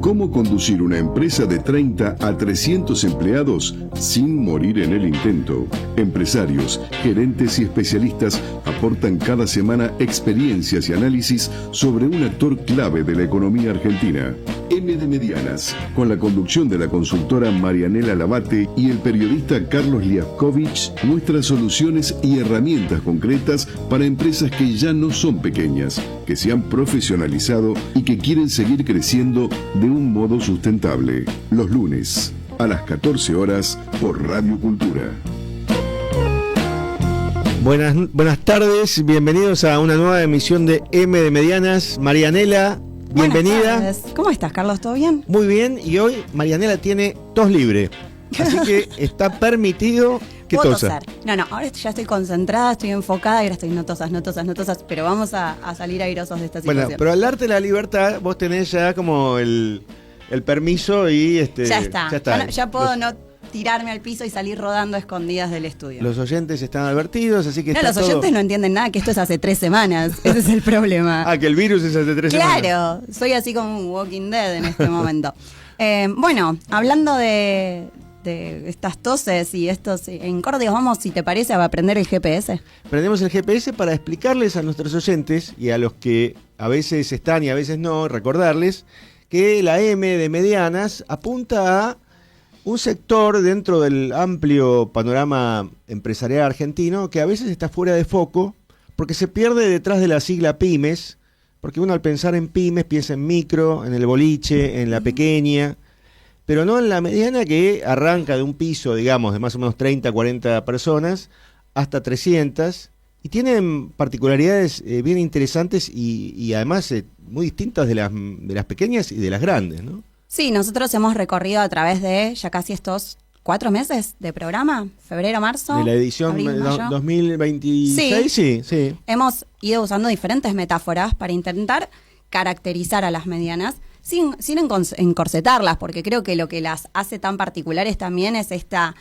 Cómo conducir una empresa de 30 a 300 empleados sin morir en el intento. Empresarios, gerentes y especialistas aportan cada semana experiencias y análisis sobre un actor clave de la economía argentina. M de Medianas, con la conducción de la consultora Marianela Labate y el periodista Carlos Liaskovich, muestra soluciones y herramientas concretas para empresas que ya no son pequeñas, que se han profesionalizado y que quieren seguir creciendo de un modo sustentable. Los lunes, a las 14 horas, por Radio Cultura. Buenas tardes, bienvenidos a una nueva emisión de M de Medianas. Marianela, bienvenida. Buenas tardes. ¿Cómo estás, Carlos? ¿Todo bien? Muy bien, y hoy Marianela tiene tos libre, así que está permitido que tosa. No, ahora ya estoy concentrada, estoy enfocada y ahora estoy no tosas, pero vamos a salir airosos de esta situación. Bueno, pero al darte la libertad, vos tenés ya como el permiso y Ya está. Ya puedo no tirarme al piso y salir rodando a escondidas del estudio. Los oyentes están advertidos, así que los oyentes no entienden nada, que esto es hace 3 semanas. Ese es el problema. Que el virus es hace 3 semanas. Claro, soy así como un Walking Dead en este momento. Bueno, hablando de estas toses y estos incordios, vamos, si te parece, a aprender el GPS. Prendemos el GPS para explicarles a nuestros oyentes y a los que a veces están y a veces no, recordarles que la M de Medianas apunta a un sector dentro del amplio panorama empresarial argentino que a veces está fuera de foco porque se pierde detrás de la sigla pymes, porque uno al pensar en pymes piensa en micro, en el boliche, en la pequeña, pero no en la mediana, que arranca de un piso, digamos, de más o menos 30, 40 personas hasta 300, y tienen particularidades bien interesantes y además muy distintas de las pequeñas y de las grandes, ¿no? Sí, nosotros hemos recorrido a través de ya casi estos 4 meses de programa, febrero, marzo. De la edición abril, 2026, sí. Hemos ido usando diferentes metáforas para intentar caracterizar a las medianas, sin encorsetarlas, porque creo que lo que las hace tan particulares también es esto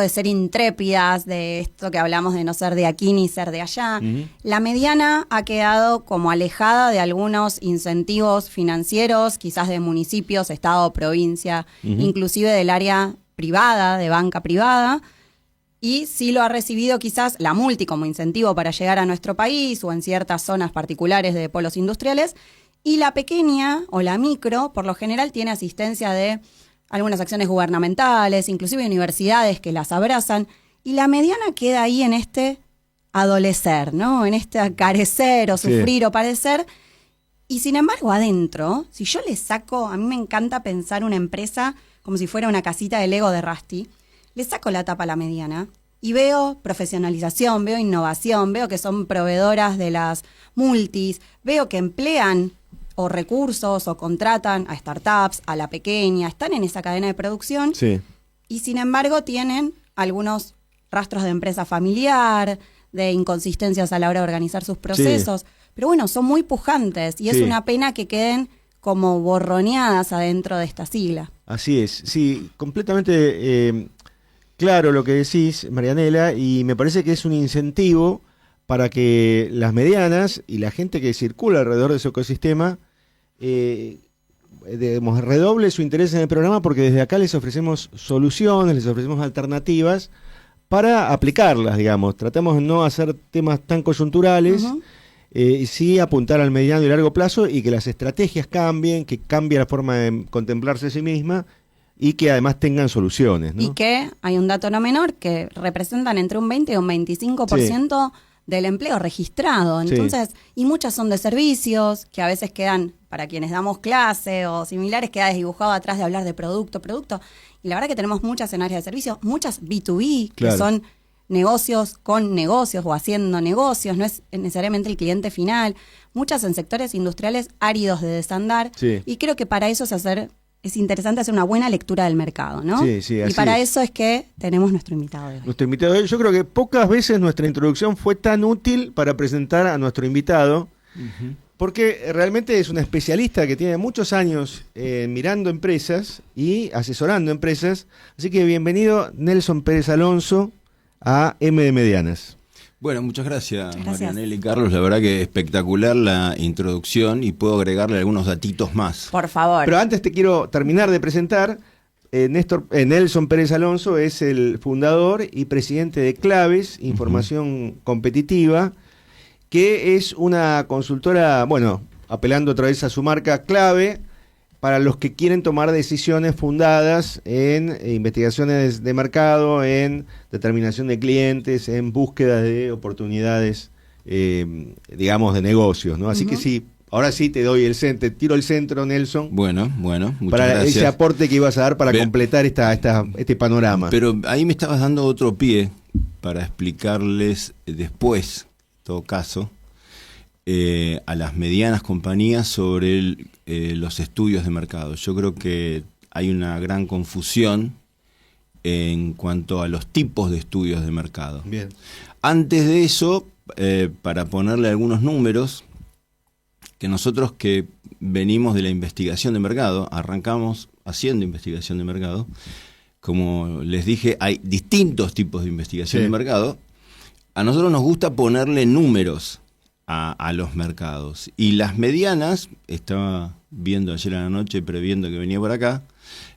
de ser intrépidas, de esto que hablamos de no ser de aquí ni ser de allá. Uh-huh. La mediana ha quedado como alejada de algunos incentivos financieros, quizás de municipios, estado, provincia, uh-huh, inclusive del área privada, de banca privada, y sí lo ha recibido quizás la multi como incentivo para llegar a nuestro país o en ciertas zonas particulares de polos industriales, y la pequeña o la micro, por lo general, tiene asistencia de algunas acciones gubernamentales, inclusive universidades que las abrazan, y la mediana queda ahí en este adolecer, ¿no? En este carecer o sufrir o padecer. Y sin embargo, adentro, si yo le saco, a mí me encanta pensar una empresa como si fuera una casita de Lego de Rusty, le saco la tapa a la mediana y veo profesionalización, veo innovación, veo que son proveedoras de las multis, veo que emplean o recursos o contratan a startups, a la pequeña, están en esa cadena de producción, sí, y sin embargo tienen algunos rastros de empresa familiar, de inconsistencias a la hora de organizar sus procesos, sí, pero bueno, son muy pujantes y es una pena que queden como borroneadas adentro de esta sigla. Así es, sí, completamente claro lo que decís, Marianela, y me parece que es un incentivo para que las medianas y la gente que circula alrededor de su ecosistema redoble su interés en el programa, porque desde acá les ofrecemos soluciones, les ofrecemos alternativas para aplicarlas, digamos. Tratamos de no hacer temas tan coyunturales, uh-huh, y sí apuntar al mediano y largo plazo y que las estrategias cambien, que cambie la forma de contemplarse a sí misma y que además tengan soluciones, ¿no? Y que hay un dato no menor que representan entre un 20 y un 25% sí, del empleo registrado. Entonces, sí, y muchas son de servicios, que a veces quedan, para quienes damos clase o similares, queda desdibujado atrás de hablar de producto. Y la verdad que tenemos muchas en áreas de servicios, muchas B2B, claro, que son negocios con negocios o haciendo negocios, no es necesariamente el cliente final. Muchas en sectores industriales áridos de desandar. Sí. Y creo que para eso es interesante hacer una buena lectura del mercado, ¿no? Sí, sí, así y para es. Eso es que tenemos nuestro invitado de hoy. Nuestro invitado de hoy, yo creo que pocas veces nuestra introducción fue tan útil para presentar a nuestro invitado, uh-huh, porque realmente es una especialista que tiene muchos años mirando empresas y asesorando empresas. Así que bienvenido, Nelson Pérez Alonso, a M de Medianas. Bueno, muchas gracias, Muchas gracias. Marianela y Carlos. La verdad que espectacular la introducción y puedo agregarle algunos datitos más. Por favor. Pero antes te quiero terminar de presentar. Nelson Pérez Alonso es el fundador y presidente de Claves, Información Competitiva, que es una consultora, bueno, apelando otra vez a su marca Clave, para los que quieren tomar decisiones fundadas en investigaciones de mercado, en determinación de clientes, en búsqueda de oportunidades, digamos, de negocios, ¿no? Así que sí, ahora sí te tiro el centro, Nelson, Bueno, muchas para gracias. ese aporte que ibas a dar para completar este panorama. Pero ahí me estabas dando otro pie para explicarles después, en todo caso, a las medianas compañías sobre los estudios de mercado. Yo creo que hay una gran confusión en cuanto a los tipos de estudios de mercado. Bien. Antes de eso, para ponerle algunos números, que nosotros que venimos de la investigación de mercado, arrancamos haciendo investigación de mercado, como les dije, hay distintos tipos de investigación de mercado. A nosotros nos gusta ponerle números a los mercados. Y las medianas, estaba viendo ayer a la noche, previendo que venía por acá,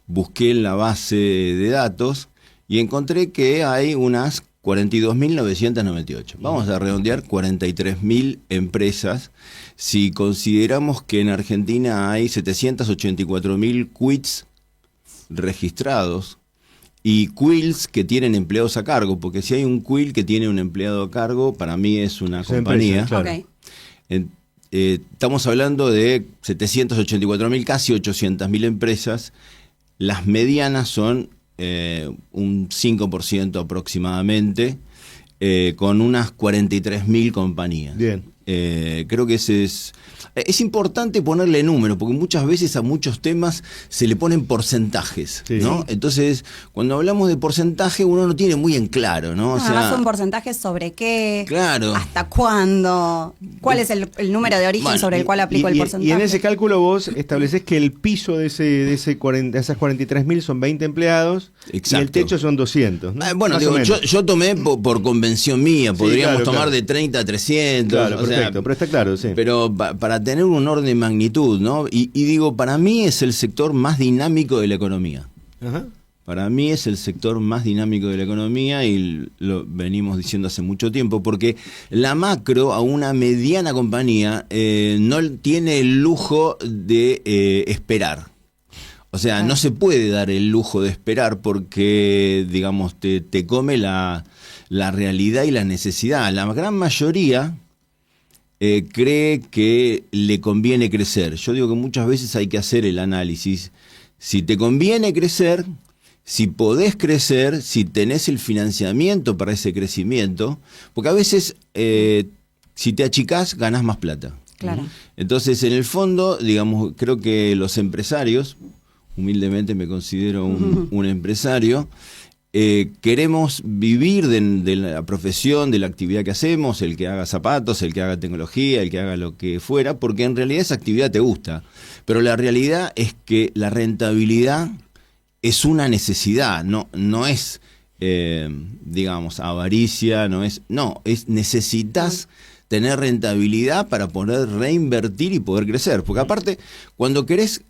busqué en la base de datos y encontré que hay unas 42.998. Vamos a redondear 43.000 empresas. Si consideramos que en Argentina hay 784.000 quits registrados y quills que tienen empleados a cargo, porque si hay un quill que tiene un empleado a cargo, para mí es una compañía. Empresa, claro. Ok. Estamos hablando de 784.000, casi 800.000 empresas. Las medianas son un 5% aproximadamente, con unas 43.000 compañías. Bien. Creo que ese es importante ponerle número, porque muchas veces a muchos temas se le ponen porcentajes, Sí. ¿no? Entonces, cuando hablamos de porcentaje, uno no tiene muy en claro, ¿no? O sea, Además, un porcentaje sobre qué, claro. hasta cuándo, cuál es el número de origen Bueno, sobre el cual aplico el porcentaje. Y en ese cálculo vos estableces que el piso de esas 43.000 son 20 empleados y el Exacto. techo son 200, ¿no? Bueno, Más digo, o menos. yo tomé por convención mía, podríamos claro, tomar claro. de 30 a 300. Claro, o sea, perfecto, pero está claro, sí. Pero para tener un orden de magnitud, ¿no? Y digo, para mí es el sector más dinámico de la economía. Ajá. Para mí es el sector más dinámico de la economía y lo venimos diciendo hace mucho tiempo, porque la macro a una mediana compañía no tiene el lujo de esperar. O sea, no se puede dar el lujo de esperar porque, digamos, te come la realidad y la necesidad. La gran mayoría cree que le conviene crecer. Yo digo que muchas veces hay que hacer el análisis. Si te conviene crecer, si podés crecer, si tenés el financiamiento para ese crecimiento, porque a veces si te achicás, ganás más plata. Claro. Entonces, en el fondo, digamos, creo que los empresarios, humildemente me considero un empresario, queremos vivir de la profesión, de la actividad que hacemos, el que haga zapatos, el que haga tecnología, el que haga lo que fuera, porque en realidad esa actividad te gusta. Pero la realidad es que la rentabilidad es una necesidad, no es, digamos, avaricia, necesitas tener rentabilidad para poder reinvertir y poder crecer. Porque aparte, cuando querés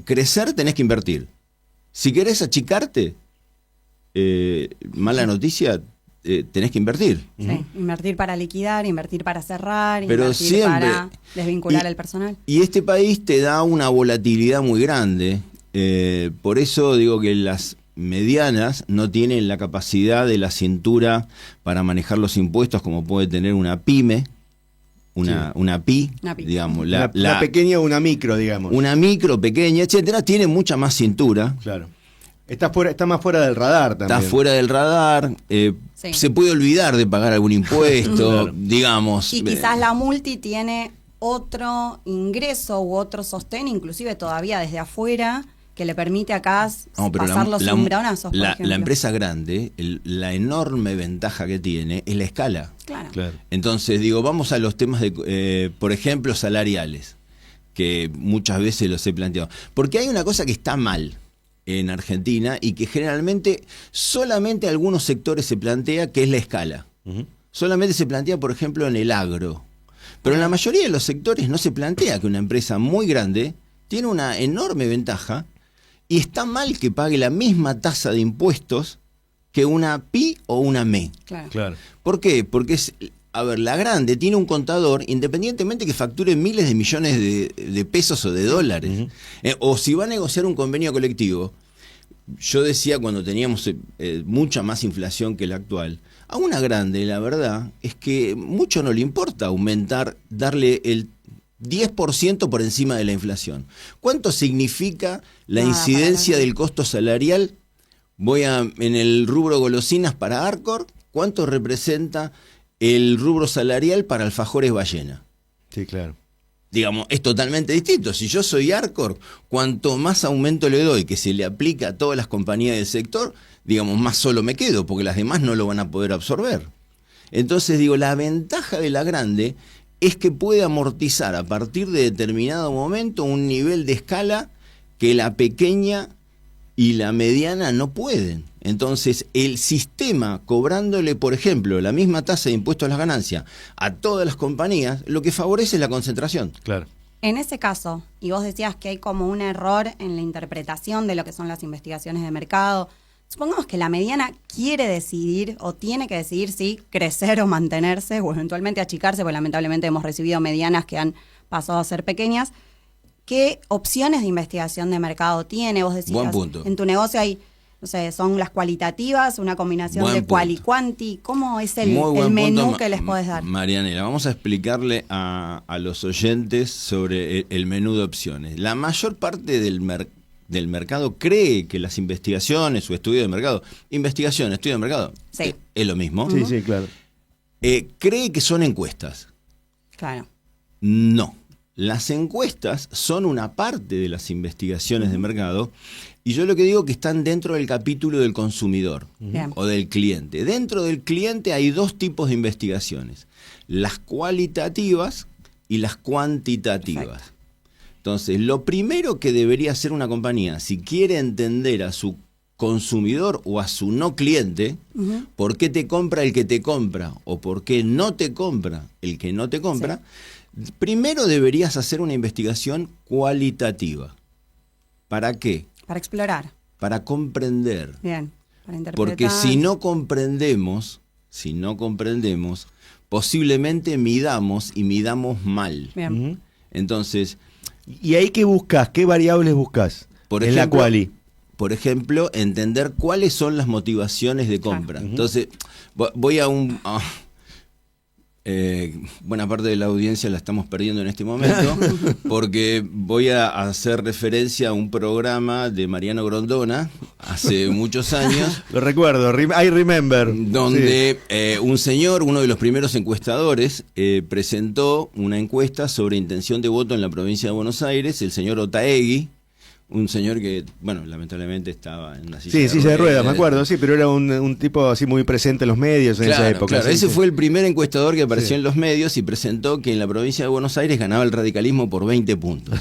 crecer, tenés que invertir. Si querés achicarte, mala noticia, tenés que invertir. Sí, invertir para liquidar, invertir para cerrar, Pero invertir siempre, para desvincular al personal. Y este país te da una volatilidad muy grande. Por eso digo que las medianas no tienen la capacidad de la cintura para manejar los impuestos como puede tener una pyme, una PY, digamos. Una pequeña o una micro, digamos. Una micro, pequeña, etcétera, tiene mucha más cintura. Claro. Está más fuera del radar también. Está fuera del radar, Sí. se puede olvidar de pagar algún impuesto, Claro. digamos. Y quizás la multi tiene otro ingreso u otro sostén, inclusive todavía desde afuera, que le permite acá pero pasar los umbronazos, por la ejemplo. empresa grande, la enorme ventaja que tiene es la escala. Claro. Claro. Entonces, digo, vamos a los temas de, por ejemplo, salariales, que muchas veces los he planteado. Porque hay una cosa que está mal en Argentina y que generalmente solamente algunos sectores se plantea, que es la escala. solamente se plantea, por ejemplo, en el agro. Pero en la mayoría de los sectores no se plantea que una empresa muy grande tiene una enorme ventaja y está mal que pague la misma tasa de impuestos que una PY o una ME. Claro. ¿Por qué? Porque la grande tiene un contador, independientemente que facture miles de millones de pesos o de dólares. O si va a negociar un convenio colectivo, yo decía cuando teníamos mucha más inflación que la actual, a una grande la verdad es que mucho no le importa aumentar, darle el 10% por encima de la inflación. ¿Cuánto significa la incidencia del costo salarial? En el rubro golosinas para Arcor, ¿cuánto representa el rubro salarial para Alfajores Ballena? Sí, claro. Digamos, es totalmente distinto. Si yo soy Arcor, cuanto más aumento le doy que se le aplica a todas las compañías del sector, digamos, más solo me quedo, porque las demás no lo van a poder absorber. Entonces, la ventaja de la grande es que puede amortizar a partir de determinado momento un nivel de escala que la pequeña y la mediana no pueden. Entonces, el sistema cobrándole, por ejemplo, la misma tasa de impuesto a las ganancias a todas las compañías, lo que favorece es la concentración. Claro. En ese caso, y vos decías que hay como un error en la interpretación de lo que son las investigaciones de mercado, supongamos que la mediana quiere decidir o tiene que decidir si crecer o mantenerse o eventualmente achicarse, porque lamentablemente hemos recibido medianas que han pasado a ser pequeñas. ¿Qué opciones de investigación de mercado tiene? Vos decías, buen punto. En tu negocio hay, no sé, son las cualitativas, una combinación buen de punto. cual y cuanti. ¿Cómo es el menú punto, que les podés dar? Marianela, vamos a explicarle a los oyentes sobre el menú de opciones. La mayor parte del mercado cree que las investigaciones o estudio de mercado, investigación, estudio de mercado, sí. Es lo mismo. Sí, sí, claro. Cree que son encuestas. Claro. No. Las encuestas son una parte de las investigaciones de mercado y yo lo que digo que están dentro del capítulo del consumidor o del cliente. Dentro del cliente hay dos tipos de investigaciones, las cualitativas y las cuantitativas. Perfecto. Entonces, lo primero que debería hacer una compañía, si quiere entender a su consumidor o a su no cliente, por qué te compra el que te compra o por qué no te compra el que no te compra, primero deberías hacer una investigación cualitativa. ¿Para qué? Para explorar. Para comprender. Bien, para interpretar. Porque si no comprendemos, posiblemente midamos y midamos mal. Bien. Entonces, ¿y ahí qué buscas? ¿Qué variables buscas? Por en ejemplo, la quali. Por ejemplo, entender cuáles son las motivaciones de compra. Entonces, voy a buena parte de la audiencia la estamos perdiendo en este momento, porque voy a hacer referencia a un programa de Mariano Grondona, hace muchos años. Lo recuerdo, I remember. Donde un señor, uno de los primeros encuestadores, presentó una encuesta sobre intención de voto en la provincia de Buenos Aires, el señor Otaegui, un señor que, bueno, lamentablemente estaba en la silla de ruedas, me acuerdo, sí, pero era un tipo así muy presente en los medios en esa época. Claro, sí, ese sí. fue el primer encuestador que apareció en los medios y presentó que en la provincia de Buenos Aires ganaba el radicalismo por 20 puntos.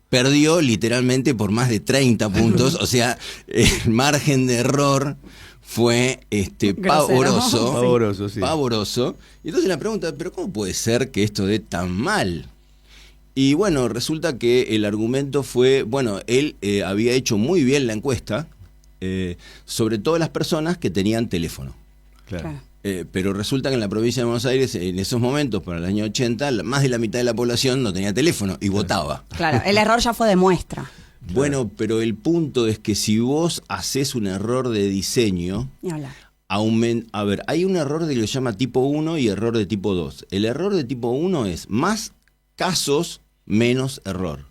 Perdió literalmente por más de 30 puntos, o sea, el margen de error fue pavoroso. Pavoroso, sí. Pavoroso. Y entonces la pregunta, ¿pero cómo puede ser que esto dé tan mal? Y bueno, resulta que el argumento fue, él había hecho muy bien la encuesta, sobre todo las personas que tenían teléfono. Claro. Pero resulta que en la provincia de Buenos Aires, en esos momentos, para el año 80, más de la mitad de la población no tenía teléfono y votaba. Claro, el error ya fue de muestra. Bueno, pero el punto es que si vos haces un error de diseño, hay un error de lo que se llama tipo 1 y error de tipo 2. El error de tipo 1 es más casos, menos error.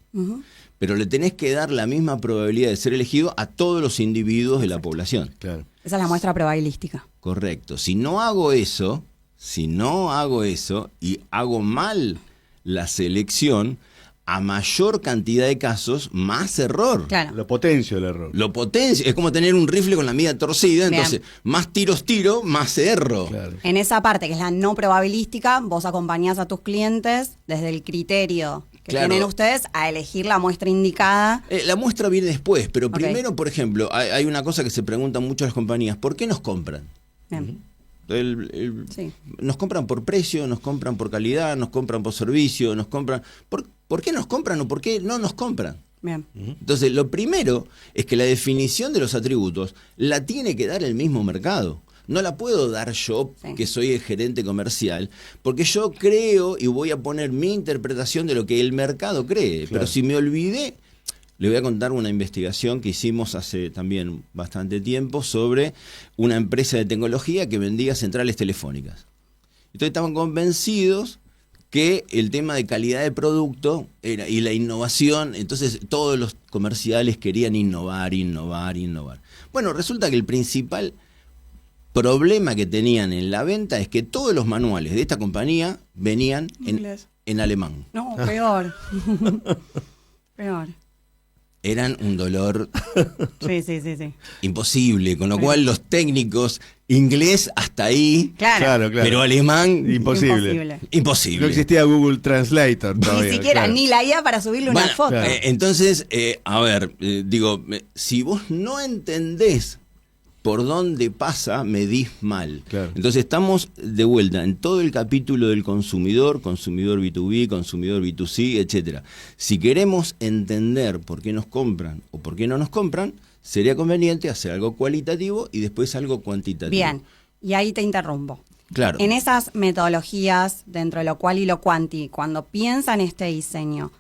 Pero le tenés que dar la misma probabilidad de ser elegido a todos los individuos de la población. Claro. Esa es la muestra probabilística. Correcto. Si no hago eso y hago mal la selección, a mayor cantidad de casos, más error. Claro. Lo potencio el error. Lo potencio. Es como tener un rifle con la mira torcida, entonces más tiros tiro, más erro. Claro. En esa parte, que es la no probabilística, vos acompañás a tus clientes desde el criterio que tienen ustedes a elegir la muestra indicada. La muestra viene después, pero primero, por ejemplo, hay una cosa que se preguntan mucho las compañías, ¿por qué nos compran? Bien. Sí. Nos compran por precio, nos compran por calidad, nos compran por servicio, nos compran... ¿Por qué nos compran o por qué no nos compran? Bien. Entonces, lo primero es que la definición de los atributos la tiene que dar el mismo mercado. No la puedo dar yo, Sí. que soy el gerente comercial, porque yo creo y voy a poner mi interpretación de lo que el mercado cree. Claro. Pero si me olvidé, le voy a contar una investigación que hicimos hace también bastante tiempo sobre una empresa de tecnología que vendía centrales telefónicas. Entonces estaban convencidos que el tema de calidad de producto y la innovación, entonces todos los comerciales querían innovar. Bueno, resulta que el principal problema que tenían en la venta es que todos los manuales de esta compañía venían en alemán. No, peor. Peor. Eran un dolor Sí. imposible, con lo cual los técnicos, inglés hasta ahí, Claro. pero alemán, Imposible. imposible. No existía Google Translator todavía. Ni siquiera, claro. ni la IA para subirle una Bueno, foto. entonces, a ver, si vos no entendés por dónde pasa, medís mal. Claro. Entonces estamos de vuelta en todo el capítulo del consumidor B2B, consumidor B2C, etcétera. Si queremos entender por qué nos compran o por qué no nos compran, sería conveniente hacer algo cualitativo y después algo cuantitativo. Bien, y ahí te interrumpo. Claro. En esas metodologías, dentro de lo cual y lo cuanti, cuando piensan este diseño,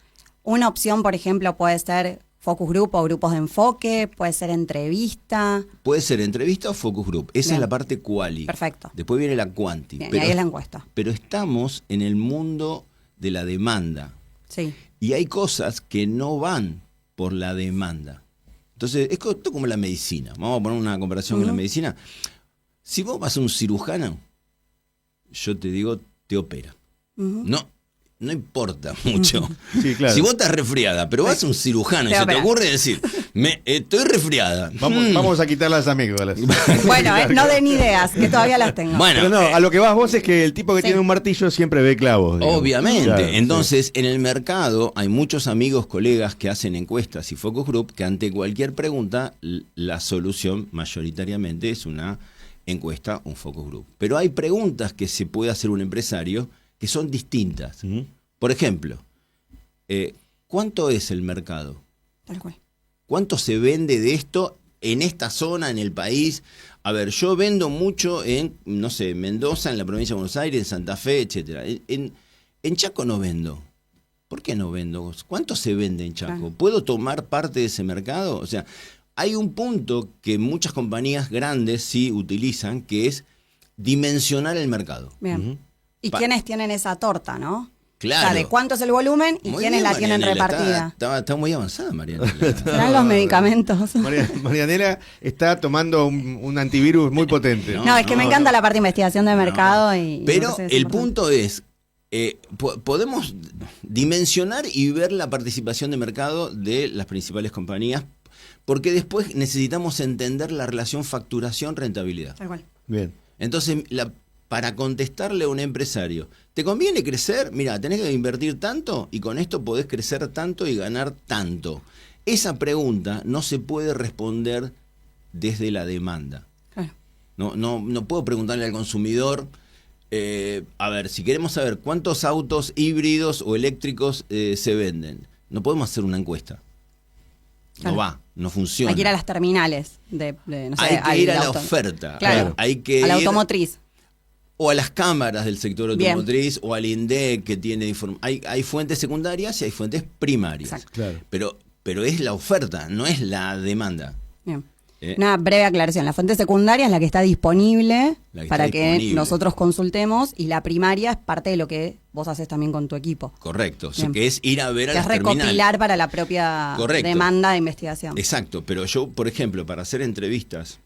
una opción, por ejemplo, puede ser focus group o grupos de enfoque, puede ser entrevista. Puede ser entrevista o focus group. Esa Bien. es la parte quali. Perfecto. Después viene la quanti. Bien, y ahí es la encuesta. Pero estamos en el mundo de la demanda. Sí. Y hay cosas que no van por la demanda. Entonces, esto es como la medicina. Vamos a poner una comparación con la medicina. Si vos vas a un cirujano, yo te digo, te opera. No importa mucho. Sí, claro. Si vos estás resfriada, pero vas a un cirujano y Te se te opera. ocurre decir, estoy resfriada. Vamos a quitar las amígdalas. Bueno, no den ideas, que todavía las tengo. Bueno, Pero no, a lo que vas vos es que el tipo que Sí. tiene un martillo siempre ve clavos. digamos. obviamente. Claro, Entonces, en el mercado hay muchos amigos, colegas que hacen encuestas y focus group que ante cualquier pregunta la solución mayoritariamente es una encuesta, un focus group. Pero hay preguntas que se puede hacer un empresario que son distintas. Ujú. Por ejemplo, ¿cuánto es el mercado? Tal cual. ¿Cuánto se vende de esto en esta zona, en el país? A ver, yo vendo mucho en, no sé, Mendoza, en la provincia de Buenos Aires, en Santa Fe, etcétera. En Chaco no vendo. ¿Por qué no vendo? ¿Cuánto se vende en Chaco? Claro. ¿Puedo tomar parte de ese mercado? O sea, hay un punto que muchas compañías grandes sí utilizan, que es dimensionar el mercado. Bien. ¿Y Pa- quiénes tienen esa torta, no? Claro. O sea, de cuánto es el volumen y Muy quiénes bien, la tienen Marianela, repartida. Está muy avanzada, Marianela. ¿Serán los medicamentos? Marianela está tomando un antivirus muy potente. No, es que me encanta la parte de investigación de mercado. Y Pero me parece el súper punto es, podemos dimensionar y ver la participación de mercado de las principales compañías, porque después necesitamos entender la relación facturación-rentabilidad. tal cual. Bien. Entonces, para contestarle a un empresario, ¿te conviene crecer? Mira, tenés que invertir tanto y con esto podés crecer tanto y ganar tanto. Esa pregunta no se puede responder desde la demanda. Claro. No puedo preguntarle al consumidor, a ver, si queremos saber cuántos autos híbridos o eléctricos se venden, no podemos hacer una encuesta. Claro. No va, no funciona. Hay que ir a las terminales no sé, Hay que ir a al la auto. oferta. Claro. Hay que a la ir automotriz. o a las cámaras del sector Bien. automotriz o al INDEC que tiene hay fuentes secundarias y hay fuentes primarias. Exacto. Claro. Pero es la oferta, no es la demanda. Bien. ¿Eh? Una breve aclaración. La fuente secundaria es la que está disponible La que para está que disponible. nosotros consultemos y la primaria es parte de lo que vos haces también con tu equipo. Correcto. O sea, Bien. que es ir a ver a Que es las terminales. recopilar para la propia Correcto. demanda de investigación. Exacto, pero yo, por ejemplo, para hacer entrevistas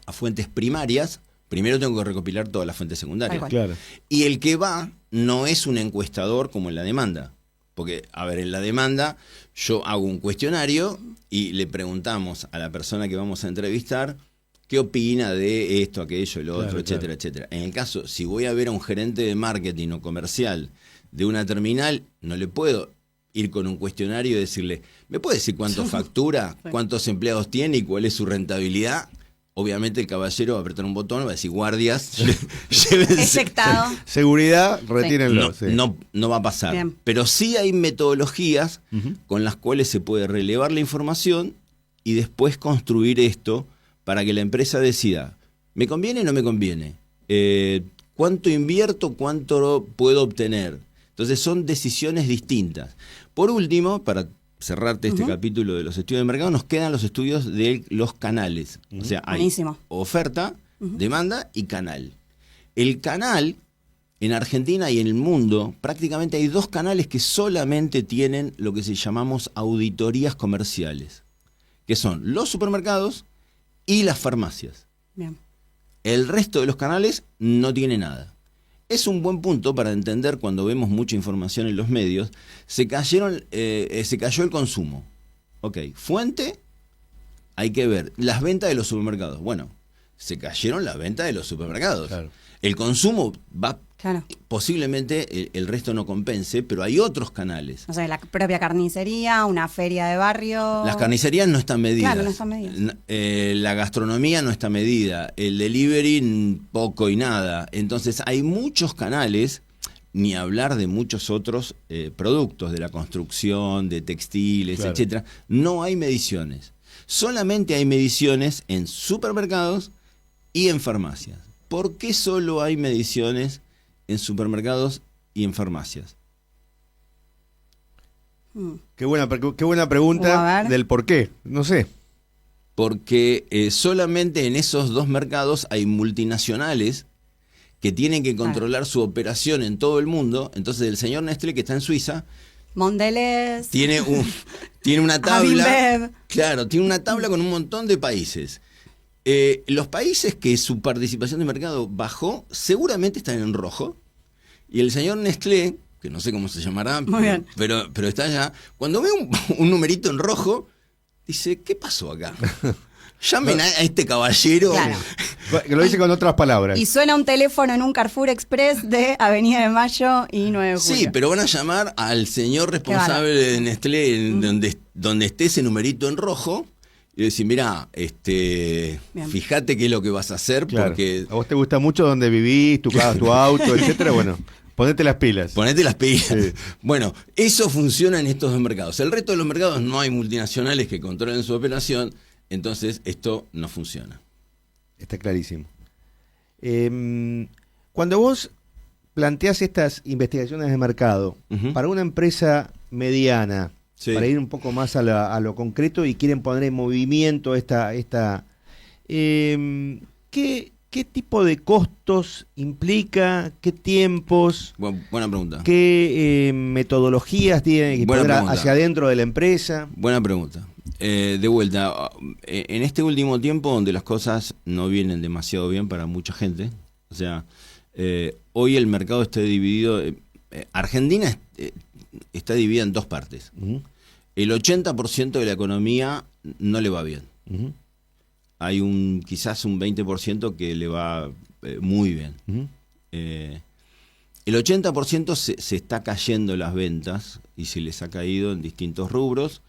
a fuentes primarias, primero tengo que recopilar todas las fuentes secundarias. Tal cual. Claro. Y el que va no es un encuestador como en la demanda. Porque, a ver, en la demanda yo hago un cuestionario y le preguntamos a la persona que vamos a entrevistar qué opina de esto, aquello, lo otro, Claro, etcétera, claro. etcétera. En el caso, si voy a ver a un gerente de marketing o comercial de una terminal, no le puedo ir con un cuestionario y decirle, ¿me puede decir cuánto factura, cuántos empleados tiene y cuál es su rentabilidad? obviamente el caballero va a apretar un botón, va a decir guardias, llévense. Eyectado. Seguridad, retírenlo. No, sí. no va a pasar. Bien. Pero sí hay metodologías con las cuales se puede relevar la información y después construir esto para que la empresa decida, ¿me conviene o no me conviene? ¿Cuánto invierto? ¿Cuánto puedo obtener? Entonces son decisiones distintas. Por último, para cerrarte este capítulo de los estudios de mercado, nos quedan los estudios de los canales. O sea, hay Buenísimo. oferta, demanda y canal. El canal, en Argentina y en el mundo, prácticamente hay 2 canales que solamente tienen lo que se llamamos auditorías comerciales, que son los supermercados y las farmacias. Bien. El resto de los canales no tiene nada. Es un buen punto para entender cuando vemos mucha información en los medios. Se cayó el consumo. Ok, fuente, hay que ver. Las ventas de los supermercados. Bueno, se cayeron las ventas de los supermercados. Claro. El consumo va, Claro. posiblemente el resto no compense, pero hay otros canales. O sea, la propia carnicería, una feria de barrio. Las carnicerías no están medidas. Claro, no están medidas. La gastronomía no está medida. El delivery poco y nada. Entonces hay muchos canales, ni hablar de muchos otros productos, de la construcción, de textiles, Claro. etcétera. No hay mediciones. Solamente hay mediciones en supermercados y en farmacias. ¿Por qué solo hay mediciones en supermercados y en farmacias? Qué buena A pregunta ver. del por qué. No sé. Porque solamente en esos 2 mercados hay multinacionales que tienen que controlar su operación en todo el mundo. Entonces el señor Nestlé, que está en Suiza, Mondelez. tiene una tabla. Aviv. Claro, tiene una tabla con un montón de países. Los países que su participación de mercado bajó, seguramente están en rojo. Y el señor Nestlé, que no sé cómo se llamará, Muy bien. pero está allá, cuando ve un numerito en rojo, dice, ¿qué pasó acá? Llamen a este caballero. Claro. Que lo dice con otras palabras. Y suena un teléfono en un Carrefour Express de Avenida de Mayo y 9 de julio. Sí, pero van a llamar al señor responsable de Nestlé donde esté ese numerito en rojo y decir, mira, Bien. fíjate qué es lo que vas a hacer, Claro. porque A vos te gusta mucho donde vivís, tu casa, tu auto, etcétera. Bueno, ponete las pilas. ponete las pilas. Sí. Bueno, eso funciona en estos 2 mercados. El resto de los mercados no hay multinacionales que controlen su operación, entonces esto no funciona. Está clarísimo. Cuando vos planteás estas investigaciones de mercado Ujú. para una empresa mediana, Sí. para ir un poco más a lo concreto y quieren poner en movimiento ¿qué tipo de costos implica? ¿Qué tiempos? Buena pregunta. ¿Qué metodologías tienen que Buena poner pregunta. hacia adentro de la empresa? Buena pregunta. De vuelta, en este último tiempo donde las cosas no vienen demasiado bien para mucha gente, o sea, hoy el mercado está dividido, Argentina está dividida en 2 partes. Ujú, El 80% de la economía no le va bien. ujú, Hay quizás un 20% que le va muy bien. ujú. El 80% se está cayendo las ventas y se les ha caído en distintos rubros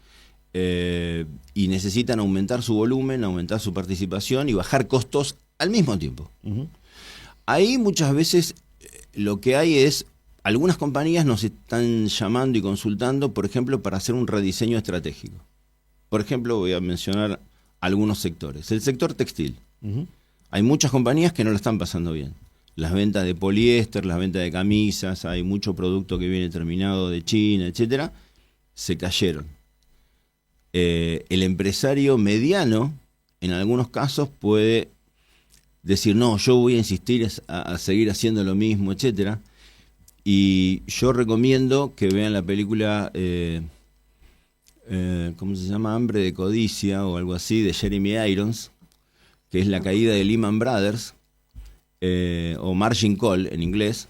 y necesitan aumentar su volumen, aumentar su participación y bajar costos al mismo tiempo. Ujú. Ahí muchas veces lo que hay es, algunas compañías nos están llamando y consultando, por ejemplo, para hacer un rediseño estratégico. Por ejemplo, voy a mencionar algunos sectores. El sector textil. Ujú. Hay muchas compañías que no lo están pasando bien. Las ventas de poliéster, las ventas de camisas, hay mucho producto que viene terminado de China, etcétera, se cayeron. El empresario mediano, en algunos casos, puede decir, no, yo voy a insistir a seguir haciendo lo mismo, etcétera. Y yo recomiendo que vean la película, ¿cómo se llama? Hambre de codicia o algo así, de Jeremy Irons, que es la caída de Lehman Brothers, o Margin Call en inglés,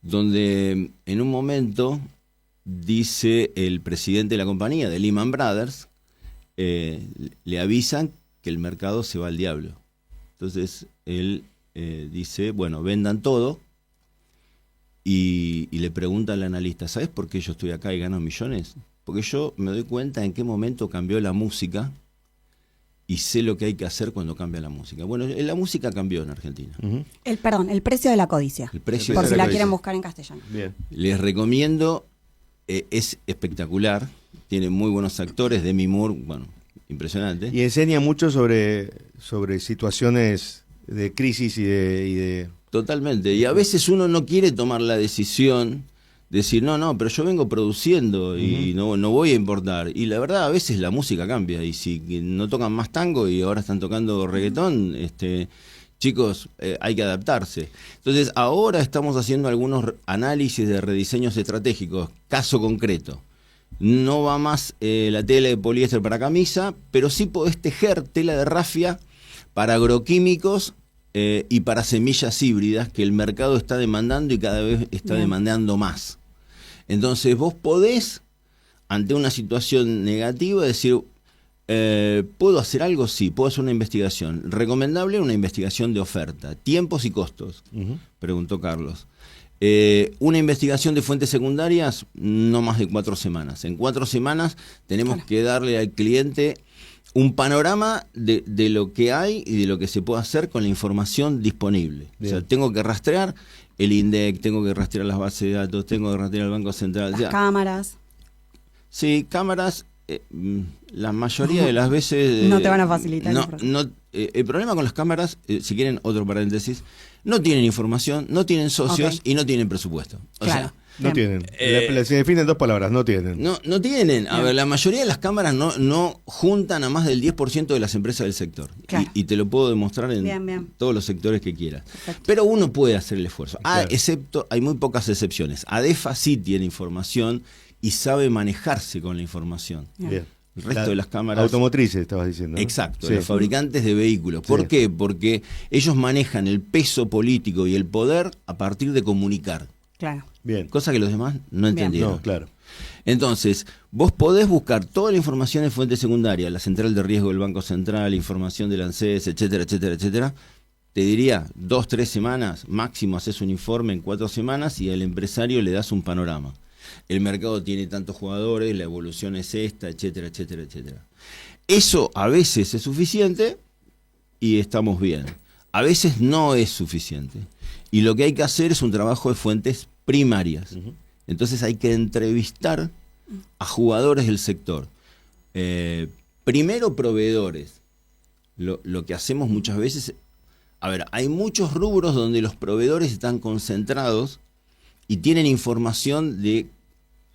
donde en un momento dice el presidente de la compañía, de Lehman Brothers, le avisan que el mercado se va al diablo. Entonces él dice, bueno, vendan todo, y le pregunta al analista, ¿sabes por qué yo estoy acá y gano millones? Porque yo me doy cuenta en qué momento cambió la música y sé lo que hay que hacer cuando cambia la música. Bueno, la música cambió en Argentina. El precio de la codicia. El precio Por de si la codicia. quieren buscar en castellano. Bien. Les recomiendo, es espectacular, tiene muy buenos actores, Demi Moore, bueno, impresionante. Y enseña mucho sobre situaciones de crisis y de Totalmente. Y a veces uno no quiere tomar la decisión de decir, no, pero yo vengo produciendo y no voy a importar. Y la verdad, a veces la música cambia. Y si no tocan más tango y ahora están tocando reggaetón, chicos, hay que adaptarse. Entonces, ahora estamos haciendo algunos análisis de rediseños estratégicos. Caso concreto. No va más la tela de poliéster para camisa, pero sí podés tejer tela de rafia para agroquímicos y para semillas híbridas que el mercado está demandando y cada vez está demandando más. Entonces vos podés, ante una situación negativa, decir, ¿puedo hacer algo? Sí, puedo hacer una investigación. Recomendable una investigación de oferta, tiempos y costos, preguntó Carlos. Una investigación de fuentes secundarias, no más de 4 semanas. En 4 semanas tenemos que darle al cliente un panorama de lo que hay y de lo que se puede hacer con la información disponible. Bien. O sea, tengo que rastrear el INDEC, tengo que rastrear las bases de datos, tengo que rastrear el Banco Central. Las cámaras. Sí, cámaras, la mayoría de las veces... No te van a facilitar no, el proceso. el problema con las cámaras, si quieren otro paréntesis, no tienen información, no tienen socios y no tienen presupuesto. O Claro. sea, no Bien. tienen. Se definen 2 palabras, no tienen. no tienen. A ver, la mayoría de las cámaras no juntan a más del 10% de las empresas del sector. Claro. Y te lo puedo demostrar en Bien. todos los sectores que quieras. Perfecto. Pero uno puede hacer el esfuerzo. Claro. Excepto, hay muy pocas excepciones. ADEFA sí tiene información y sabe manejarse con la información. Bien. El resto de las cámaras... Automotrices, estabas diciendo, ¿no? Exacto, Sí. los fabricantes de vehículos. ¿Por Sí. qué? Porque ellos manejan el peso político y el poder a partir de comunicar. Claro. Bien. Cosa que los demás no entendieron. No, claro. Entonces, vos podés buscar toda la información en fuente secundaria, la central de riesgo del Banco Central, información del ANSES, etcétera, etcétera, etcétera. Te diría 2, 3 semanas, máximo haces un informe en 4 semanas y al empresario le das un panorama. El mercado tiene tantos jugadores, la evolución es esta, etcétera, etcétera, etcétera. Eso a veces es suficiente y estamos bien. A veces no es suficiente. Y lo que hay que hacer es un trabajo de fuentes primarias. Entonces hay que entrevistar a jugadores del sector. Primero proveedores. Lo que hacemos muchas veces... A ver, hay muchos rubros donde los proveedores están concentrados y tienen información de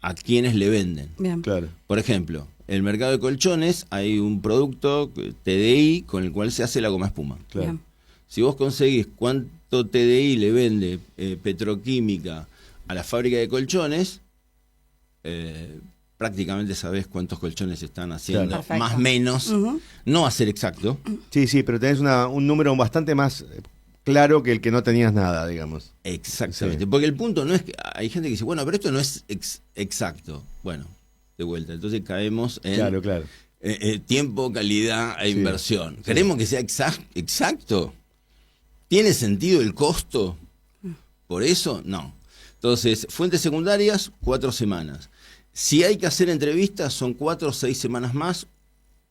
a quienes le venden. Bien. Claro. Por ejemplo, en el mercado de colchones hay un producto TDI con el cual se hace la goma espuma. Claro. Bien. Si vos conseguís cuánto TDI le vende Petroquímica a la fábrica de colchones, prácticamente sabés cuántos colchones están haciendo, Claro. Perfecto. más o menos. No va a ser exacto. Sí, pero tenés un número bastante más claro que el que no tenías nada, digamos. Exactamente. Sí. Porque el punto no es que hay gente que dice, bueno, pero esto no es exacto. Bueno, de vuelta. Entonces caemos en Claro. tiempo, calidad e Sí. inversión. ¿Queremos que sea exacto? ¿Tiene sentido el costo? ¿Por eso? No. Entonces, fuentes secundarias, 4 semanas. Si hay que hacer entrevistas, son 4 o 6 semanas más.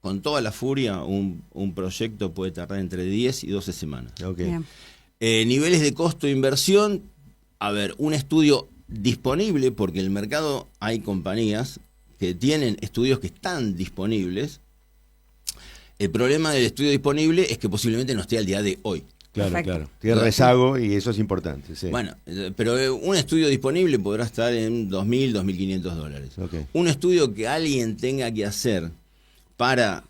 Con toda la furia, un proyecto puede tardar entre 10 y 12 semanas. Ok. Bien. Niveles de costo e inversión, a ver, un estudio disponible, porque en el mercado hay compañías que tienen estudios que están disponibles. El problema del estudio disponible es que posiblemente no esté al día de hoy. Claro, Perfecto. claro. Tiene rezago y eso es importante. Sí. Bueno, pero un estudio disponible podrá estar en $2.000, $2.500. Ok. Un estudio que alguien tenga que hacer para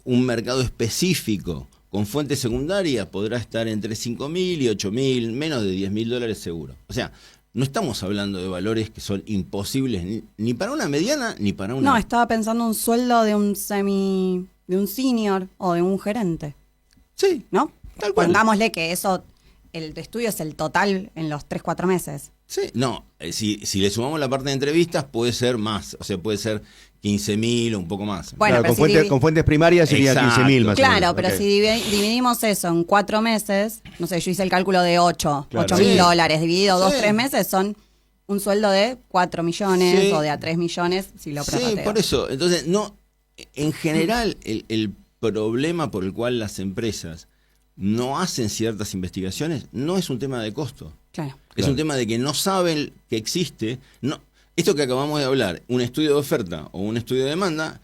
un mercado específico con fuentes secundarias podrá estar entre $5.000 y $8.000, menos de $10.000 seguro. O sea, no estamos hablando de valores que son imposibles ni para una mediana ni para una... No, estaba pensando un sueldo de un de un senior o de un gerente, Sí, ¿no? Tal cual. Pongámosle que eso, el estudio es el total en los 3-4 meses. sí. No, si le sumamos la parte de entrevistas puede ser más, o sea, puede ser 15.000 o un poco más. Bueno, Claro, pero con, si con fuentes primarias sería Exacto. 15.000 más o Claro, menos. pero Ok. si dividimos eso en 4 meses, no sé, yo hice el cálculo de 8 Claro. mil Sí. dólares dividido Sí. 2-3 meses son un sueldo de 4 millones Sí. o de a 3 millones si lo Sí, prorrateo. por eso. Entonces, no, en general, el problema por el cual las empresas no hacen ciertas investigaciones no es un tema de costo. Claro. Es un tema de que no saben que existe. No, esto que acabamos de hablar, un estudio de oferta o un estudio de demanda,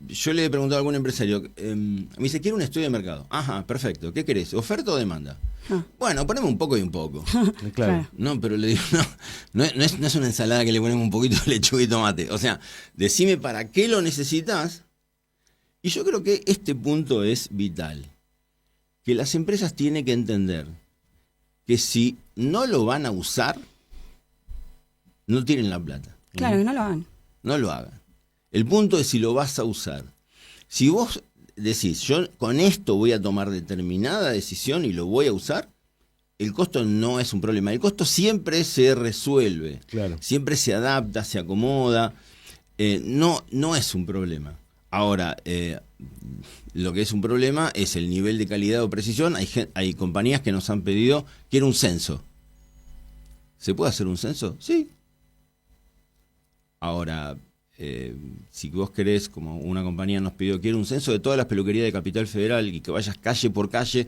yo le he preguntado a algún empresario, me dice, quiero un estudio de mercado. Ajá, perfecto. ¿Qué querés? ¿Oferta o demanda? Bueno, poneme un poco y un poco. Claro. No, pero le digo, no es una ensalada que le ponemos un poquito de lechuga y tomate. O sea, decime para qué lo necesitas. Y yo creo que este punto es vital. Que las empresas tienen que entender que si no lo van a usar, no tienen la plata. Claro, que no lo hagan. No lo hagan. El punto es si lo vas a usar. Si vos decís, yo con esto voy a tomar determinada decisión y lo voy a usar, el costo no es un problema. El costo siempre se resuelve. Claro. Siempre se adapta, se acomoda. No es un problema. Ahora, lo que es un problema es el nivel de calidad o precisión. Hay compañías que nos han pedido, quiero un censo. ¿Se puede hacer un censo? Sí. Ahora, si vos querés, como una compañía nos pidió, quiero un censo de todas las peluquerías de Capital Federal y que vayas calle por calle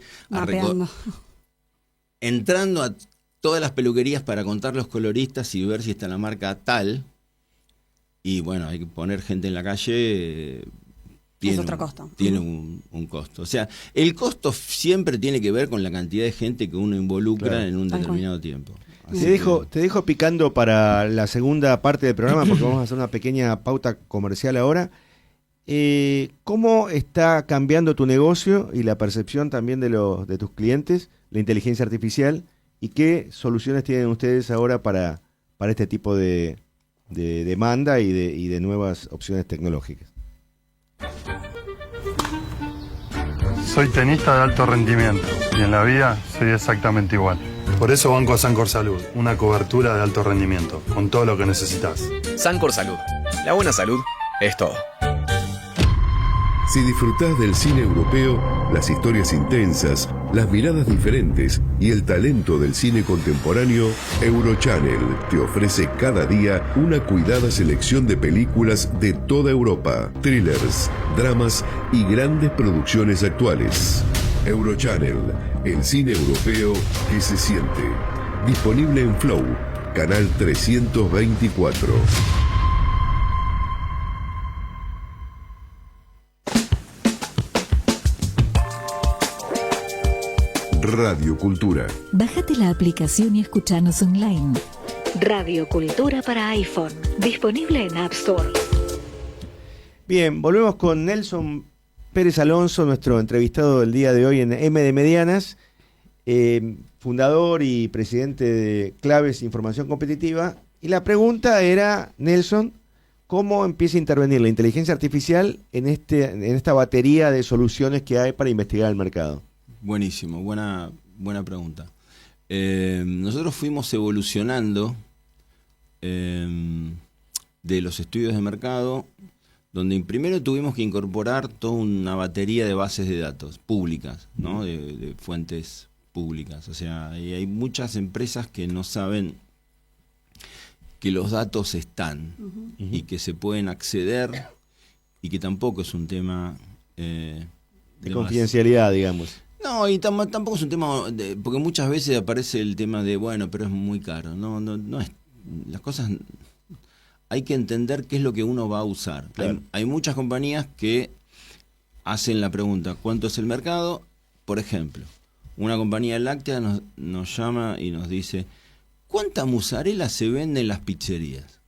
entrando a todas las peluquerías para contar los coloristas y ver si está la marca tal. Y bueno, hay que poner gente en la calle. Es otro costo. Tiene un costo. O sea, el costo siempre tiene que ver con la cantidad de gente que uno involucra en un determinado tiempo. Te dejo picando para la segunda parte del programa porque vamos a hacer una pequeña pauta comercial ahora. ¿Cómo está cambiando tu negocio y la percepción también de tus clientes, la inteligencia artificial? ¿Y qué soluciones tienen ustedes ahora para este tipo de demanda y de nuevas opciones tecnológicas? Soy tenista de alto rendimiento y en la vida soy exactamente igual. Por eso banco a Sancor Salud, una cobertura de alto rendimiento, con todo lo que necesitas. Sancor Salud. La buena salud es todo. Si disfrutás del cine europeo, las historias intensas, las miradas diferentes y el talento del cine contemporáneo, Eurochannel te ofrece cada día una cuidada selección de películas de toda Europa, thrillers, dramas y grandes producciones actuales. Eurochannel, el cine europeo que se siente. Disponible en Flow, canal 324. Radio Cultura. Bájate la aplicación y escuchanos online. Radio Cultura para iPhone. Disponible en App Store. Bien, volvemos con Nelson Pérez Alonso, nuestro entrevistado del día de hoy en M de Medianas, fundador y presidente de Claves Información Competitiva. Y la pregunta era, Nelson, ¿cómo empieza a intervenir la inteligencia artificial en esta batería de soluciones que hay para investigar el mercado? Buenísimo, buena pregunta. Nosotros fuimos evolucionando de los estudios de mercado, donde primero tuvimos que incorporar toda una batería de bases de datos públicas, ¿no? De fuentes públicas. O sea, hay muchas empresas que no saben que los datos están y que se pueden acceder y que tampoco es un tema de confidencialidad, digamos. No, y tampoco es un tema, porque muchas veces aparece el tema de, bueno, pero es muy caro. No es, las cosas, hay que entender qué es lo que uno va a usar. Claro. Hay muchas compañías que hacen la pregunta, ¿cuánto es el mercado? Por ejemplo, una compañía láctea nos llama y nos dice, ¿cuánta mozzarella se vende en las pizzerías?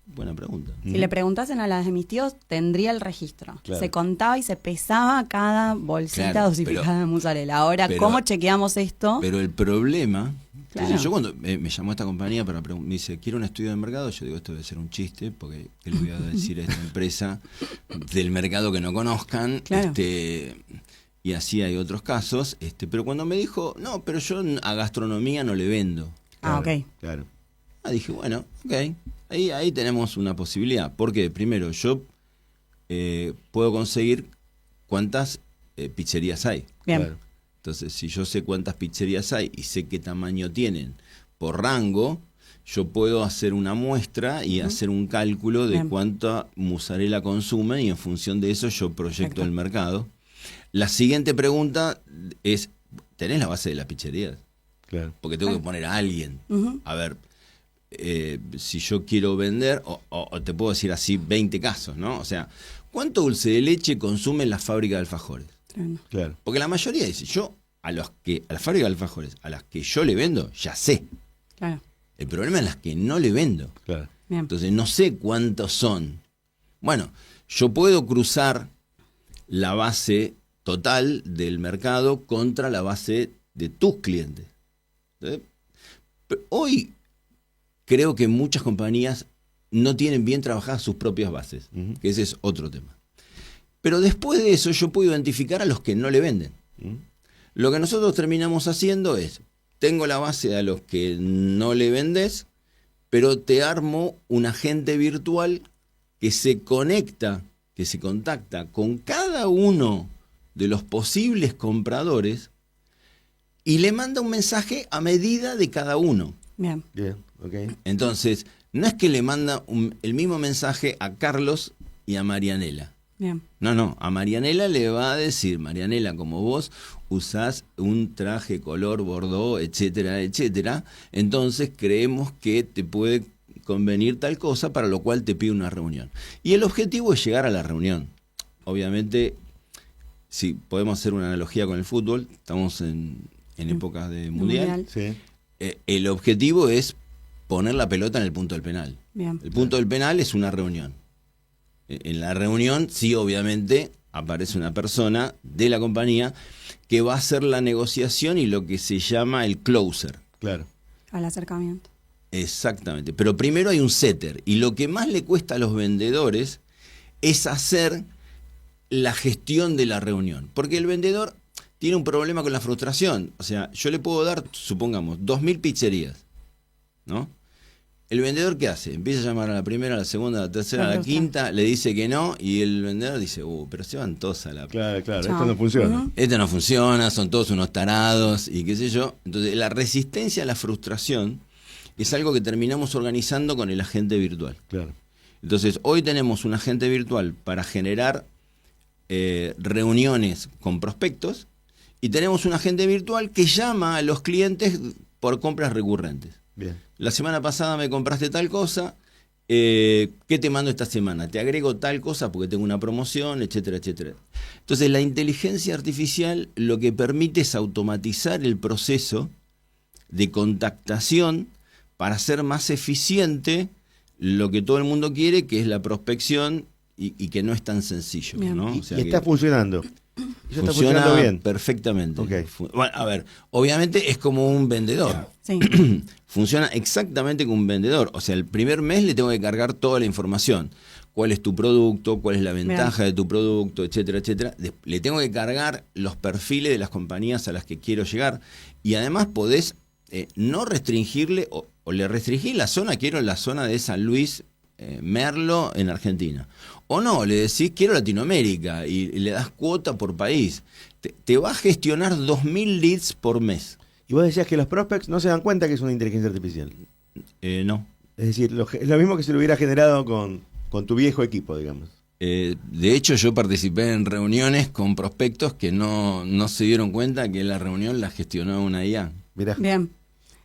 Buena pregunta. Si le preguntasen a las de mis tíos, tendría el registro. Claro. Se contaba y se pesaba cada bolsita dosificada de mozzarella. Ahora, ¿cómo chequeamos esto? Pero el problema... Claro. Entonces, yo cuando me llamó esta compañía me dice, quiero un estudio de mercado, yo digo, esto debe ser un chiste, porque ¿qué le voy a decir a esta empresa del mercado que no conozcan? Claro. Y así hay otros casos. Pero cuando me dijo, no, pero yo a gastronomía no le vendo. Ah, ok. Claro. Dije, bueno, ok. Ahí tenemos una posibilidad. Porque primero, yo puedo conseguir cuántas pizzerías hay. Bien. Claro. Entonces, si yo sé cuántas pizzerías hay y sé qué tamaño tienen por rango, yo puedo hacer una muestra y hacer un cálculo de Bien. cuánta mozzarella consume y en función de eso yo proyecto Perfecto. el mercado. La siguiente pregunta es, ¿tenés la base de las pizzerías? Claro. Porque tengo que poner a alguien. Ujú. A ver, si yo quiero vender, o te puedo decir así 20 casos, ¿no? O sea, ¿cuánto dulce de leche consume la fábrica de alfajores? Tremendo. Claro. Porque la mayoría dice, a la fábrica de alfajores, a las que yo le vendo, ya sé. Claro. El problema es las que no le vendo. Claro. Bien. Entonces no sé cuántos son. Bueno, yo puedo cruzar la base total del mercado contra la base de tus clientes. Pero hoy creo que muchas compañías no tienen bien trabajadas sus propias bases, que ese es otro tema. Pero después de eso yo puedo identificar a los que no le venden. Lo que nosotros terminamos haciendo es, tengo la base a los que no le vendes, pero te armo un agente virtual que se conecta, que se contacta con cada uno de los posibles compradores y le manda un mensaje a medida de cada uno. Bien. Bien, ok. Entonces, no es que le manda el mismo mensaje a Carlos y a Marianela. Bien. No, a Marianela le va a decir, Marianela, como vos usás un traje color bordó, etcétera, etcétera, entonces creemos que te puede convenir tal cosa, para lo cual te pide una reunión. Y el objetivo es llegar a la reunión. Obviamente, si podemos hacer una analogía con el fútbol, estamos en épocas de mundial. Sí. El objetivo es poner la pelota en el punto del penal. Bien. El punto del penal es una reunión. En la reunión, sí, obviamente, aparece una persona de la compañía que va a hacer la negociación y lo que se llama el closer. Claro. Al acercamiento. Exactamente. Pero primero hay un setter. Y lo que más le cuesta a los vendedores es hacer la gestión de la reunión. Porque el vendedor tiene un problema con la frustración. O sea, yo le puedo dar, supongamos, 2.000 pizzerías, ¿no? ¿El vendedor qué hace? Empieza a llamar a la primera, a la segunda, a la tercera, a la quinta, le dice que no, y el vendedor dice, pero se van todos a la... Claro, Chao. esto no funciona. Ujú. Esto no funciona, son todos unos tarados, y qué sé yo. Entonces, la resistencia a la frustración es algo que terminamos organizando con el agente virtual. Claro. Entonces, hoy tenemos un agente virtual para generar reuniones con prospectos, y tenemos un agente virtual que llama a los clientes por compras recurrentes. Bien. La semana pasada me compraste tal cosa, ¿qué te mando esta semana? Te agrego tal cosa porque tengo una promoción, etcétera, etcétera. Entonces, la inteligencia artificial lo que permite es automatizar el proceso de contactación para hacer más eficiente lo que todo el mundo quiere, que es la prospección, y que no es tan sencillo, Bien. ¿no? O sea Y está que funcionando. Eso está funciona funcionando bien. perfectamente. Ok. Bueno, a ver, obviamente es como un vendedor. Sí. Funciona exactamente como un vendedor. O sea, el primer mes le tengo que cargar toda la información. ¿Cuál es tu producto? ¿Cuál es la ventaja de tu producto? Etcétera, etcétera. Le tengo que cargar los perfiles de las compañías a las que quiero llegar. Y además podés no restringirle, o le restringís la zona, quiero la zona de San Luis, Merlo, en Argentina. O no, le decís, quiero Latinoamérica, y le das cuota por país. Te va a gestionar 2.000 leads por mes. Y vos decías que los prospects no se dan cuenta que es una inteligencia artificial. No. Es decir, es lo mismo que si lo hubiera generado con tu viejo equipo, digamos. De hecho, yo participé en reuniones con prospectos que no se dieron cuenta que la reunión la gestionaba una IA. Mirá. Bien.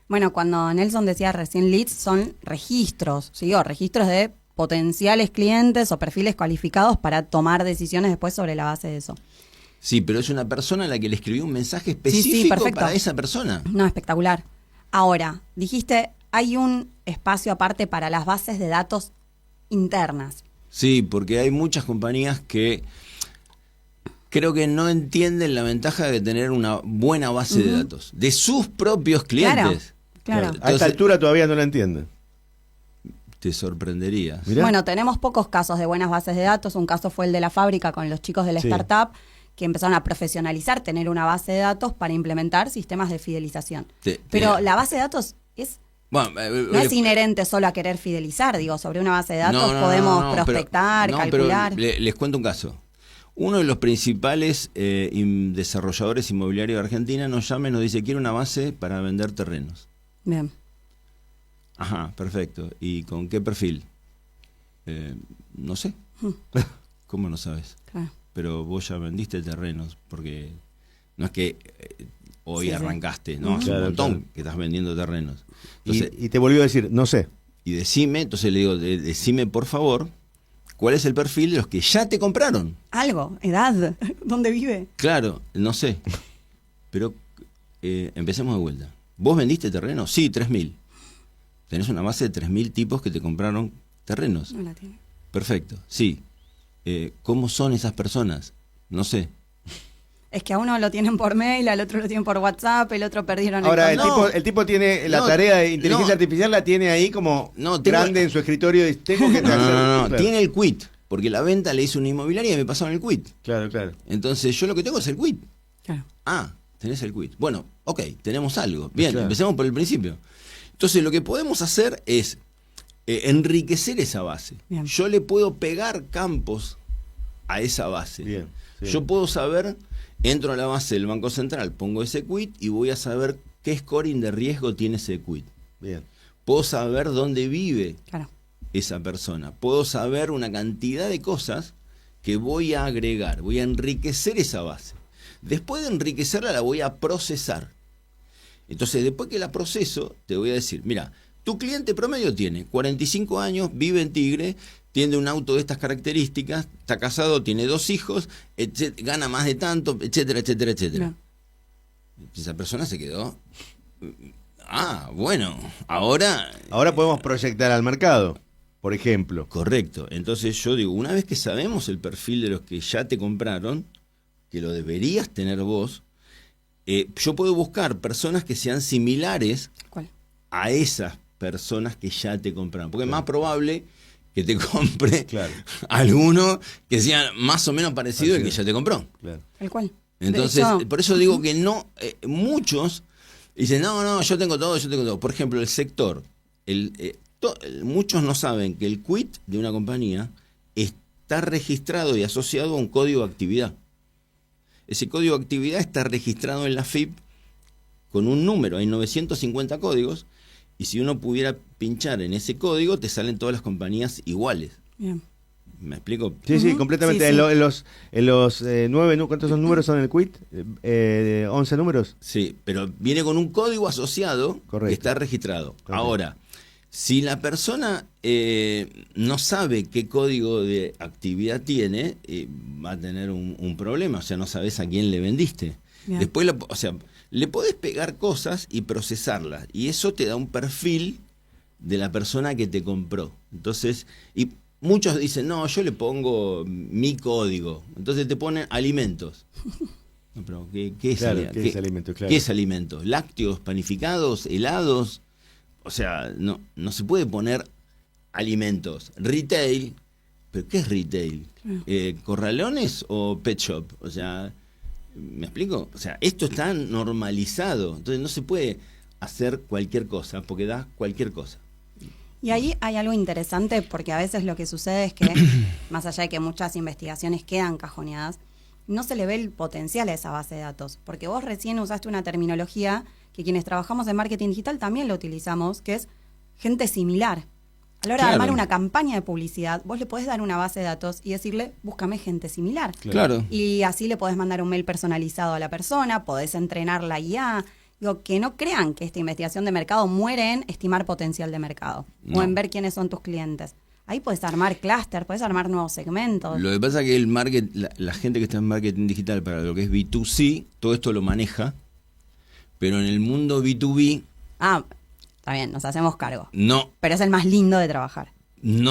Bueno, cuando Nelson decía recién leads, son registros, ¿sí? O registros de potenciales clientes o perfiles cualificados para tomar decisiones después sobre la base de eso. Sí, pero es una persona a la que le escribió un mensaje específico perfecto. para esa persona. No, espectacular. Ahora, dijiste, hay un espacio aparte para las bases de datos internas. Sí, porque hay muchas compañías que creo que no entienden la ventaja de tener una buena base de datos de sus propios clientes. Claro. A Entonces, esta altura todavía no la entienden. te sorprenderías. Mirá. Bueno, tenemos pocos casos de buenas bases de datos. Un caso fue el de la fábrica con los chicos de la Sí. startup que empezaron a profesionalizar, tener una base de datos para implementar sistemas de fidelización. Pero la base de datos Bueno, no es inherente solo a querer fidelizar. Digo, sobre una base de datos podemos prospectar, calcular. Pero les cuento un caso. Uno de los principales desarrolladores inmobiliarios de Argentina nos llama y nos dice, quiero una base para vender terrenos. Bien. Ajá, perfecto. ¿Y con qué perfil? No sé. ¿Cómo no sabes? Claro. Pero vos ya vendiste terrenos, porque no es que hoy Sí, sí. arrancaste, ¿no? Hace Claro, un montón claro. que estás vendiendo terrenos. Entonces, Y te volvió a decir, no sé. y decime, entonces le digo, decime por favor, ¿cuál es el perfil de los que ya te compraron? Algo, edad, ¿dónde vive? Claro, no sé. Pero empecemos de vuelta. ¿Vos vendiste terrenos? Sí, 3.000. Tenés una base de 3.000 tipos que te compraron terrenos. No la tiene. Perfecto, sí. ¿Cómo son esas personas? No sé. Es que a uno lo tienen por mail, al otro lo tienen por WhatsApp, el otro perdieron Ahora, el el contacto. tipo, tiene la No, tarea de inteligencia no. artificial, la tiene ahí como No, tengo- grande en su escritorio. Y tengo que No, no, Claro. tiene el quit. Porque la venta le hizo una inmobiliaria y me pasaron el quit. Claro, claro. Entonces yo lo que tengo es el quit. Claro. Ah, tenés el quit. Bueno, ok, tenemos algo. Bien, Claro. empecemos por el principio. Entonces lo que podemos hacer es enriquecer esa base. Bien. Yo le puedo pegar campos a esa base. Bien, sí. Yo puedo saber, entro a la base del Banco Central, pongo ese quit y voy a saber qué scoring de riesgo tiene ese quit. Bien. Puedo saber dónde vive Claro. esa persona. Puedo saber una cantidad de cosas que voy a agregar, voy a enriquecer esa base. Después de enriquecerla la voy a procesar. Entonces, después que la proceso, te voy a decir, mira, tu cliente promedio tiene 45 años, vive en Tigre, tiene un auto de estas características, está casado, tiene 2 hijos, gana más de tanto, etcétera, etcétera, etcétera. No. Esa persona se quedó. Bueno, ahora Ahora podemos proyectar al mercado, por ejemplo. correcto. Entonces yo digo, una vez que sabemos el perfil de los que ya te compraron, que lo deberías tener vos, yo puedo buscar personas que sean similares ¿Cuál? a esas personas que ya te compraron. Porque es más probable que te compre Claro. alguno que sea más o menos parecido al que ya te compró. Claro. ¿El cual? Entonces, De hecho, por eso digo que no, muchos dicen, no, yo tengo todo. Por ejemplo, el sector, muchos no saben que el quit de una compañía está registrado y asociado a un código de actividad. Ese código de actividad está registrado en la FIP con un número, hay 950 códigos, y si uno pudiera pinchar en ese código, te salen todas las compañías iguales. Bien. ¿Me explico? Sí, sí, Ujú. completamente. Sí, sí. En los 9, ¿cuántos son números son en el quit? 11 números. Sí, pero viene con un código asociado Correcto. que está registrado. Correcto. Ahora, si la persona no sabe qué código de actividad tiene, va a tener un problema, o sea, no sabes a quién le vendiste. Bien. Después, le podés pegar cosas y procesarlas, y eso te da un perfil de la persona que te compró. Entonces, y muchos dicen, no, yo le pongo mi código, entonces te ponen alimentos. No, pero ¿qué es, Claro, ¿qué es alimento? Claro. ¿Qué es alimento? ¿Lácteos, panificados, helados? O sea, no se puede poner alimentos. Retail, ¿pero qué es retail? ¿Corralones o pet shop? O sea, ¿me explico? O sea, esto está normalizado, entonces no se puede hacer cualquier cosa, porque da cualquier cosa. Y ahí hay algo interesante porque a veces lo que sucede es que, más allá de que muchas investigaciones quedan cajoneadas, no se le ve el potencial a esa base de datos. Porque vos recién usaste una terminología que quienes trabajamos en marketing digital también lo utilizamos, que es gente similar. A la hora de Claro. armar una campaña de publicidad, vos le podés dar una base de datos y decirle, búscame gente similar. Claro. Y así le podés mandar un mail personalizado a la persona, podés entrenar la IA. Digo, que no crean que esta investigación de mercado muere en estimar potencial de mercado o No. en ver quiénes son tus clientes. Ahí puedes armar clúster, puedes armar nuevos segmentos. Lo que pasa es que la gente que está en marketing digital para lo que es B2C, todo esto lo maneja, pero en el mundo B2B Ah, está bien, nos hacemos cargo. no Pero es el más lindo de trabajar.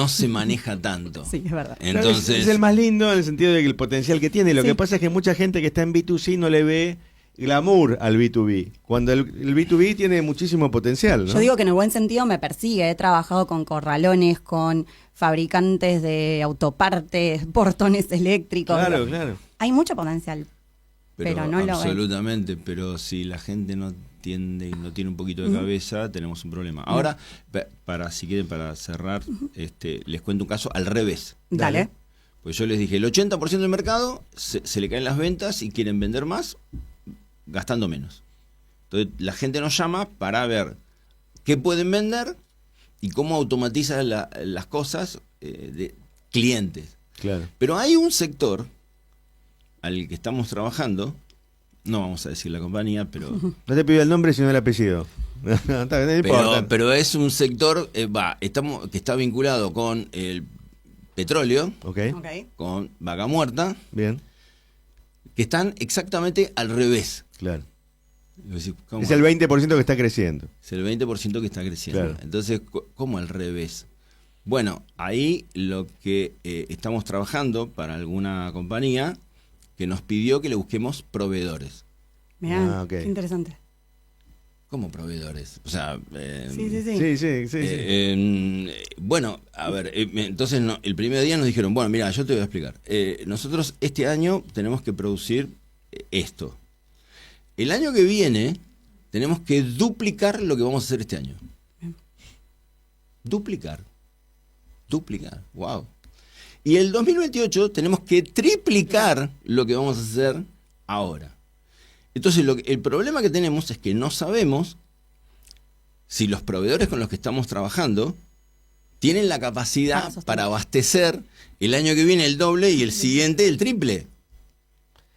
se maneja tanto. Sí, es verdad. Claro, Entonces, es el más lindo en el sentido de que el potencial que tiene. Lo Sí. que pasa es que mucha gente que está en B2C no le ve glamour al B2B, cuando el B2B tiene muchísimo potencial, ¿no? Yo digo que en el buen sentido me persigue. He trabajado con corralones, con fabricantes de autopartes, portones eléctricos. Claro, claro. Hay mucho potencial. Pero no lo ven. absolutamente, pero si la gente no entiende y no tiene un poquito de cabeza, tenemos un problema. Ahora, si quieren, para cerrar, les cuento un caso al revés. Dale. Pues yo les dije, el 80% del mercado se le caen las ventas y quieren vender más gastando menos. Entonces la gente nos llama para ver qué pueden vender y cómo automatiza las cosas de clientes. Claro. Pero hay un sector al que estamos trabajando, no vamos a decir la compañía, pero No te pido el nombre, sino el apellido. No, está bien, no importa. pero es un sector que está vinculado con el petróleo, Ok, Ok. con vaca muerta, bien, que están exactamente al revés. claro. Y vos decís, ¿cómo? Es el 20% que está creciendo. Es el 20% que está creciendo. Claro. Entonces, ¿cómo al revés? Bueno, ahí lo que estamos trabajando para alguna compañía que nos pidió que le busquemos proveedores. Mirá, Ah, ok. qué interesante. ¿Cómo proveedores? O sea, Sí, sí, sí. Sí, sí, sí. sí. Bueno, a ver, entonces el primer día nos dijeron, bueno, mira, yo te voy a explicar. Nosotros este año tenemos que producir esto. El año que viene tenemos que duplicar lo que vamos a hacer este año. Duplicar, wow. Y el 2028 tenemos que triplicar lo que vamos a hacer ahora. Entonces, el problema que tenemos es que no sabemos si los proveedores con los que estamos trabajando tienen la capacidad para abastecer el año que viene el doble y el siguiente el triple.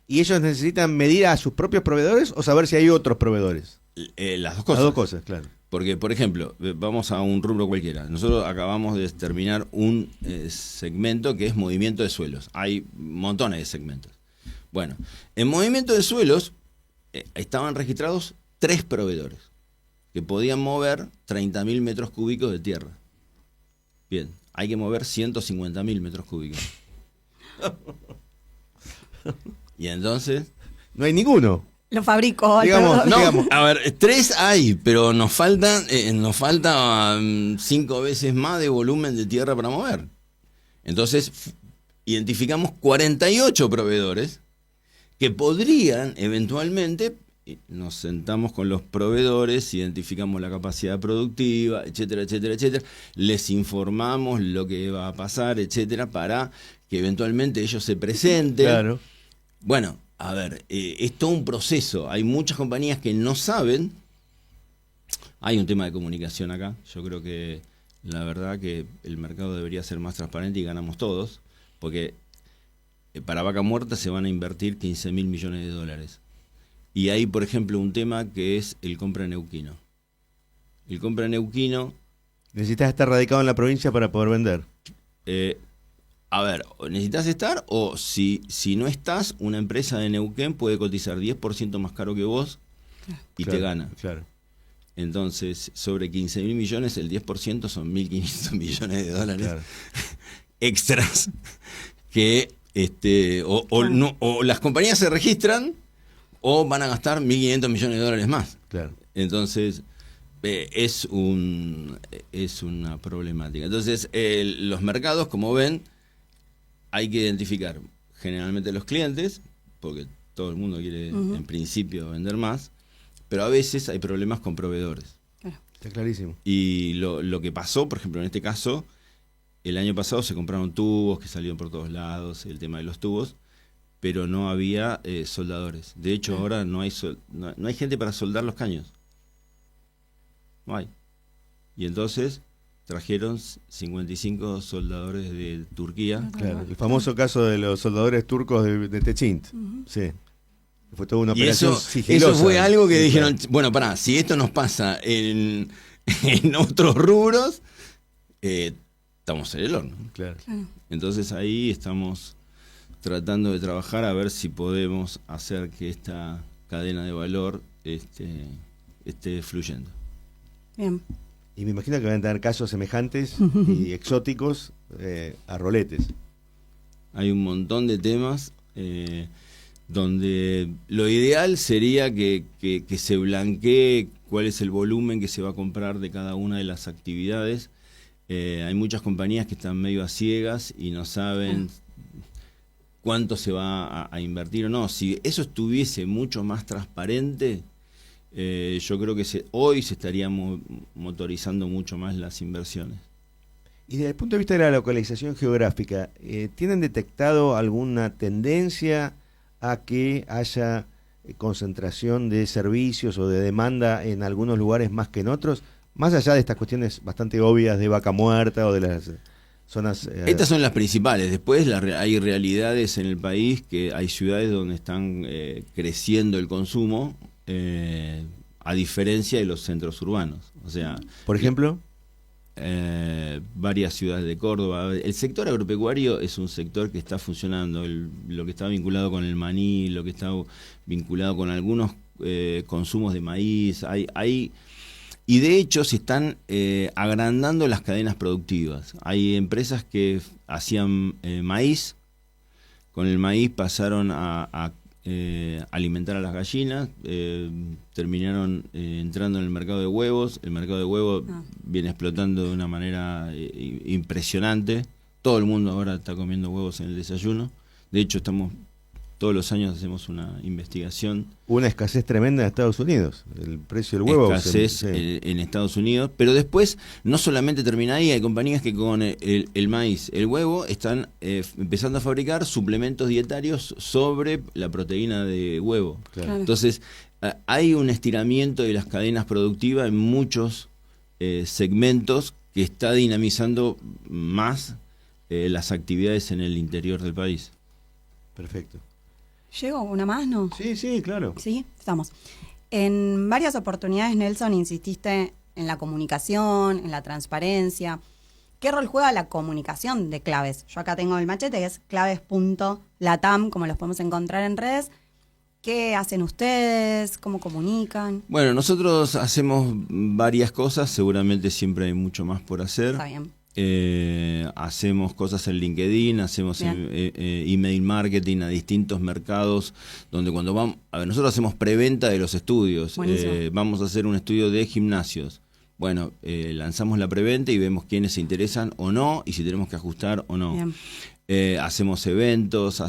¿Y ellos necesitan medir a sus propios proveedores o saber si hay otros proveedores? Las dos cosas. Las dos cosas, claro. Porque, por ejemplo, vamos a un rubro cualquiera. Nosotros acabamos de terminar un segmento que es movimiento de suelos. Hay montones de segmentos. Bueno, en movimiento de suelos estaban registrados 3 proveedores que podían mover 30.000 metros cúbicos de tierra. Bien, hay que mover 150.000 metros cúbicos. Y entonces... No hay ninguno. Lo fabrico. Digamos, perdón. No, digamos. a ver, 3 hay, pero nos falta 5 veces más de volumen de tierra para mover. Entonces, identificamos 48 proveedores que podrían eventualmente, nos sentamos con los proveedores, identificamos la capacidad productiva, etcétera, etcétera, etcétera, les informamos lo que va a pasar, etcétera, para que eventualmente ellos se presenten. Claro. Bueno, a ver, es todo un proceso. Hay muchas compañías que no saben. Hay un tema de comunicación acá. Yo creo que la verdad que el mercado debería ser más transparente y ganamos todos, porque para vaca muerta se van a invertir 15.000 millones de dólares. Y hay, por ejemplo, un tema que es el compra neuquino. El compra neuquino... Necesitas estar radicado en la provincia para poder vender. A ver, necesitas estar, o si no estás, una empresa de Neuquén puede cotizar 10% más caro que vos y Claro, te gana. Claro. Entonces, sobre 15.000 millones, el 10% son 1.500 millones de dólares Claro. extras que o las compañías se registran o van a gastar 1.500 millones de dólares más. Claro. Entonces, es una problemática. Entonces, los mercados, como ven, hay que identificar generalmente los clientes, porque todo el mundo quiere, en principio, vender más, pero a veces hay problemas con proveedores. Está clarísimo. Y lo que pasó, por ejemplo, en este caso, el año pasado se compraron tubos que salieron por todos lados, el tema de los tubos, pero no había soldadores. De hecho, ahora no hay gente para soldar los caños. No hay. Y entonces trajeron 55 soldadores de Turquía. Claro. El famoso caso de los soldadores turcos de Techint. Sí. Fue toda una Y operación eso sigilosa. fue algo que Sí, dijeron, claro. bueno, pará, si esto nos pasa en otros rubros, estamos en el horno. Claro. Entonces ahí estamos tratando de trabajar a ver si podemos hacer que esta cadena de valor esté fluyendo. Bien. Y me imagino que van a tener casos semejantes y exóticos a roletes. Hay un montón de temas donde lo ideal sería que se blanquee cuál es el volumen que se va a comprar de cada una de las actividades. Hay muchas compañías que están medio a ciegas y no saben cuánto se va a invertir o no. Si eso estuviese mucho más transparente, yo creo que hoy se estarían motorizando mucho más las inversiones. Y desde el punto de vista de la localización geográfica, ¿tienen detectado alguna tendencia a que haya concentración de servicios o de demanda en algunos lugares más que en otros? Más allá de estas cuestiones bastante obvias de vaca muerta o de las zonas... Estas son las principales. Después hay realidades en el país, que hay ciudades donde están creciendo el consumo, a diferencia de los centros urbanos. O sea, por ejemplo, varias ciudades de Córdoba. El sector agropecuario es un sector que está funcionando. Lo que está vinculado con el maní, lo que está vinculado con algunos consumos de maíz. Y de hecho se están agrandando las cadenas productivas. Hay empresas que hacían maíz, con el maíz pasaron a alimentar a las gallinas, terminaron entrando en el mercado de huevos. El mercado de huevos viene explotando de una manera impresionante. Todo el mundo ahora está comiendo huevos en el desayuno. De hecho, todos los años hacemos una investigación. Una escasez tremenda en Estados Unidos. El precio del huevo. Escasez en Estados Unidos. Pero después, no solamente termina ahí, hay compañías que con el maíz, el huevo, están empezando a fabricar suplementos dietarios sobre la proteína de huevo. Claro. Entonces, hay un estiramiento de las cadenas productivas en muchos segmentos que está dinamizando más las actividades en el interior del país. Perfecto. ¿Llego una más, no? Sí, claro. Sí, estamos. En varias oportunidades, Nelson, insististe en la comunicación, en la transparencia. ¿Qué rol juega la comunicación de Claves? Yo acá tengo el machete, que es claves.latam, como los podemos encontrar en redes. ¿Qué hacen ustedes? ¿Cómo comunican? Bueno, nosotros hacemos varias cosas, seguramente siempre hay mucho más por hacer. Está bien. Hacemos cosas en LinkedIn, hacemos email marketing a distintos mercados, donde cuando vamos, nosotros hacemos preventa de los estudios. Vamos a hacer un estudio de gimnasios. Bueno, lanzamos la preventa y vemos quiénes se interesan o no, y si tenemos que ajustar o no. Bien. Hacemos eventos,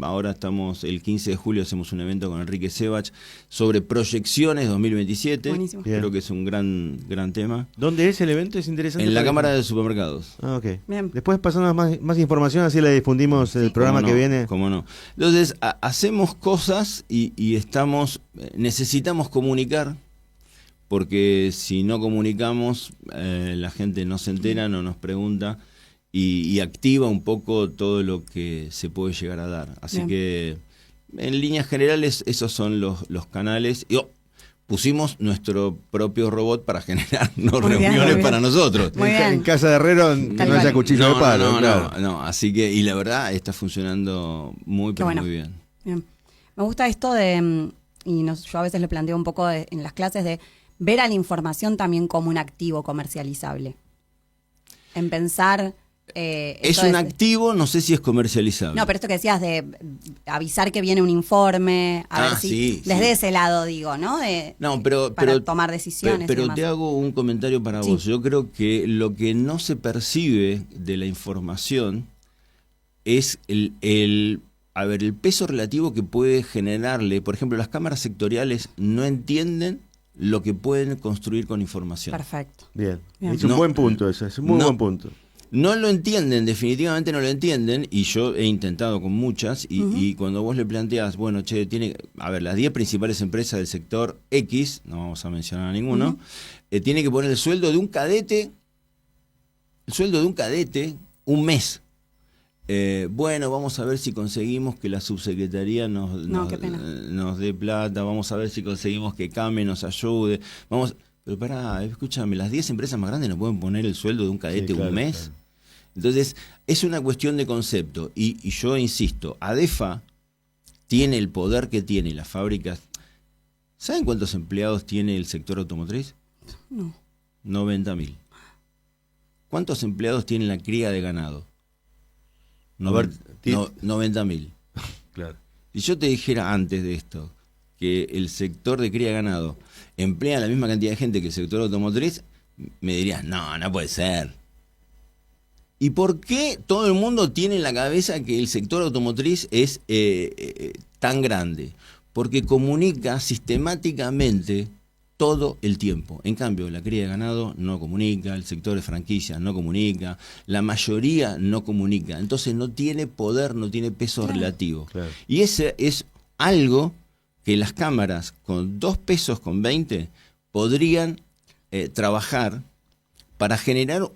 ahora estamos, el 15 de julio hacemos un evento con Enrique Sebach sobre proyecciones 2027. Buenísimo. Creo que es un gran tema. ¿Dónde es el evento? Es interesante. En la Cámara de Supermercados. Ah, ok. Bien. Después pasamos más información, así la difundimos el programa que viene. ¿Cómo no? Entonces, hacemos cosas y necesitamos comunicar, porque si no comunicamos, la gente no se entera, no nos pregunta. Y activa un poco todo lo que se puede llegar a dar. Así Bien. que, en líneas generales, esos son los canales. Y pusimos nuestro propio robot para generarnos Muy bien, reuniones muy para bien. nosotros. Muy bien. En casa de Herrero no Tal haya cual. cuchillo de palo. claro. No. Así que, y la verdad, está funcionando muy bueno. muy bien. Bien. Me gusta esto de, yo a veces le planteo un poco en las clases, de ver a la información también como un activo comercializable. En pensar... es un activo, no sé si es comercializable. No, pero esto que decías de avisar que viene un informe, a ver si sí, desde sí. ese lado digo, ¿no? Para tomar decisiones. y Pero demás. te hago un comentario para Sí. vos. Yo creo que lo que no se percibe de la información es el peso relativo que puede generarle. Por ejemplo, las cámaras sectoriales no entienden lo que pueden construir con información. Perfecto. Bien. Bien. Es un buen punto ese, es un muy buen punto. No lo entienden, definitivamente no lo entienden, y yo he intentado con muchas, y cuando vos le planteás, bueno, las 10 principales empresas del sector X, no vamos a mencionar a ninguno, tiene que poner el sueldo de un cadete un mes. Bueno, vamos a ver si conseguimos que la subsecretaría qué pena. nos dé plata, vamos a ver si conseguimos que CAME nos ayude, pero pará, escúchame, las 10 empresas más grandes no pueden poner el sueldo de un cadete un mes. Claro. Entonces, es una cuestión de concepto. Y yo insisto, ADEFA tiene el poder que tiene las fábricas. ¿Saben cuántos empleados tiene el sector automotriz? No. 90.000. ¿Cuántos empleados tiene la cría de ganado? 90.000. Claro. Si yo te dijera antes de esto que el sector de cría de ganado emplea la misma cantidad de gente que el sector automotriz, me dirías, no puede ser. ¿Y por qué todo el mundo tiene en la cabeza que el sector automotriz es tan grande? Porque comunica sistemáticamente todo el tiempo. En cambio, la cría de ganado no comunica, el sector de franquicias no comunica, la mayoría no comunica. Entonces no tiene poder, no tiene peso relativo. Claro. Y ese es algo que las cámaras con 2 pesos con 20 podrían trabajar para generar,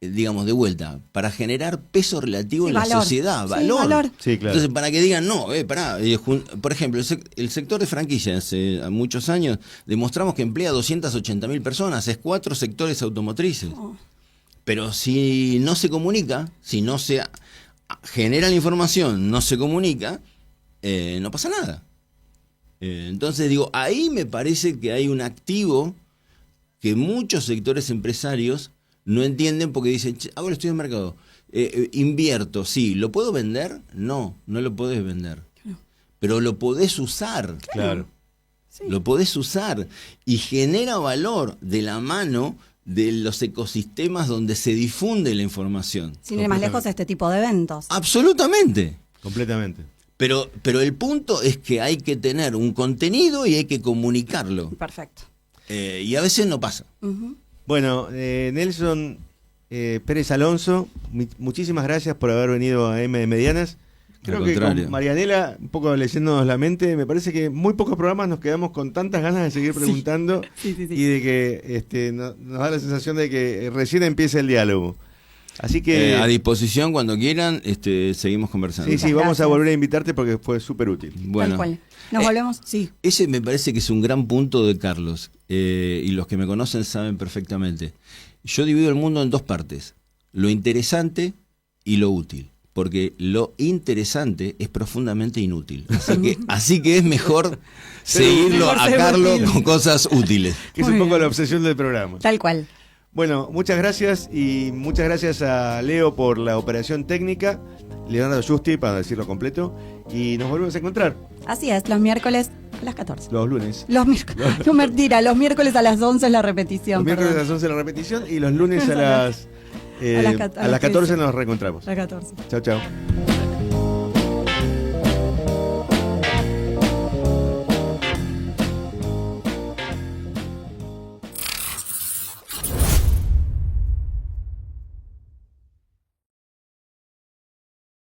digamos, de vuelta, para generar peso relativo en la sociedad, valor. Sí, claro. Entonces, para que digan, no, pará. Por ejemplo, el sector de franquicias, hace muchos años, demostramos que emplea 280.000 personas, es 4 sectores automotrices. Pero si no se comunica, si no se genera la información, no se comunica, no pasa nada. Entonces, digo, ahí me parece que hay un activo que muchos sectores empresarios no entienden porque dicen, ahora estoy en mercado, invierto, sí, ¿lo puedo vender? No, no lo podés vender. Claro. Pero lo podés usar. Claro. Sí. Lo podés usar y genera valor de la mano de los ecosistemas donde se difunde la información. Sin ir más lejos, este tipo de eventos. Absolutamente. Completamente. Pero el punto es que hay que tener un contenido y hay que comunicarlo. Perfecto. Y a veces no pasa. Uh-huh. Bueno, Nelson Pérez Alonso, muchísimas gracias por haber venido a M de Medianas. Creo que con Marianela, un poco leyéndonos la mente, me parece que muy pocos programas nos quedamos con tantas ganas de seguir preguntando sí. y de que nos da la sensación de que recién empieza el diálogo. Así que a disposición cuando quieran, seguimos conversando. Sí, vamos a volver a invitarte porque fue súper útil. Bueno, tal cual. Nos volvemos, sí. Ese me parece que es un gran punto de Carlos, y los que me conocen saben perfectamente. Yo divido el mundo en 2 partes, lo interesante y lo útil, porque lo interesante es profundamente inútil. Así que es mejor seguirlo a Carlos con cosas útiles. Que es un poco la obsesión del programa. Tal cual. Bueno, muchas gracias y muchas gracias a Leo por la operación técnica, Leonardo Justi, para decirlo completo, y nos volvemos a encontrar. Así es, los miércoles a las 14. Los lunes. No, mentira, los miércoles a las 11 es la repetición. Los miércoles a las 11 la repetición y los lunes a las 14 nos reencontramos. A las 14. Chao, chao.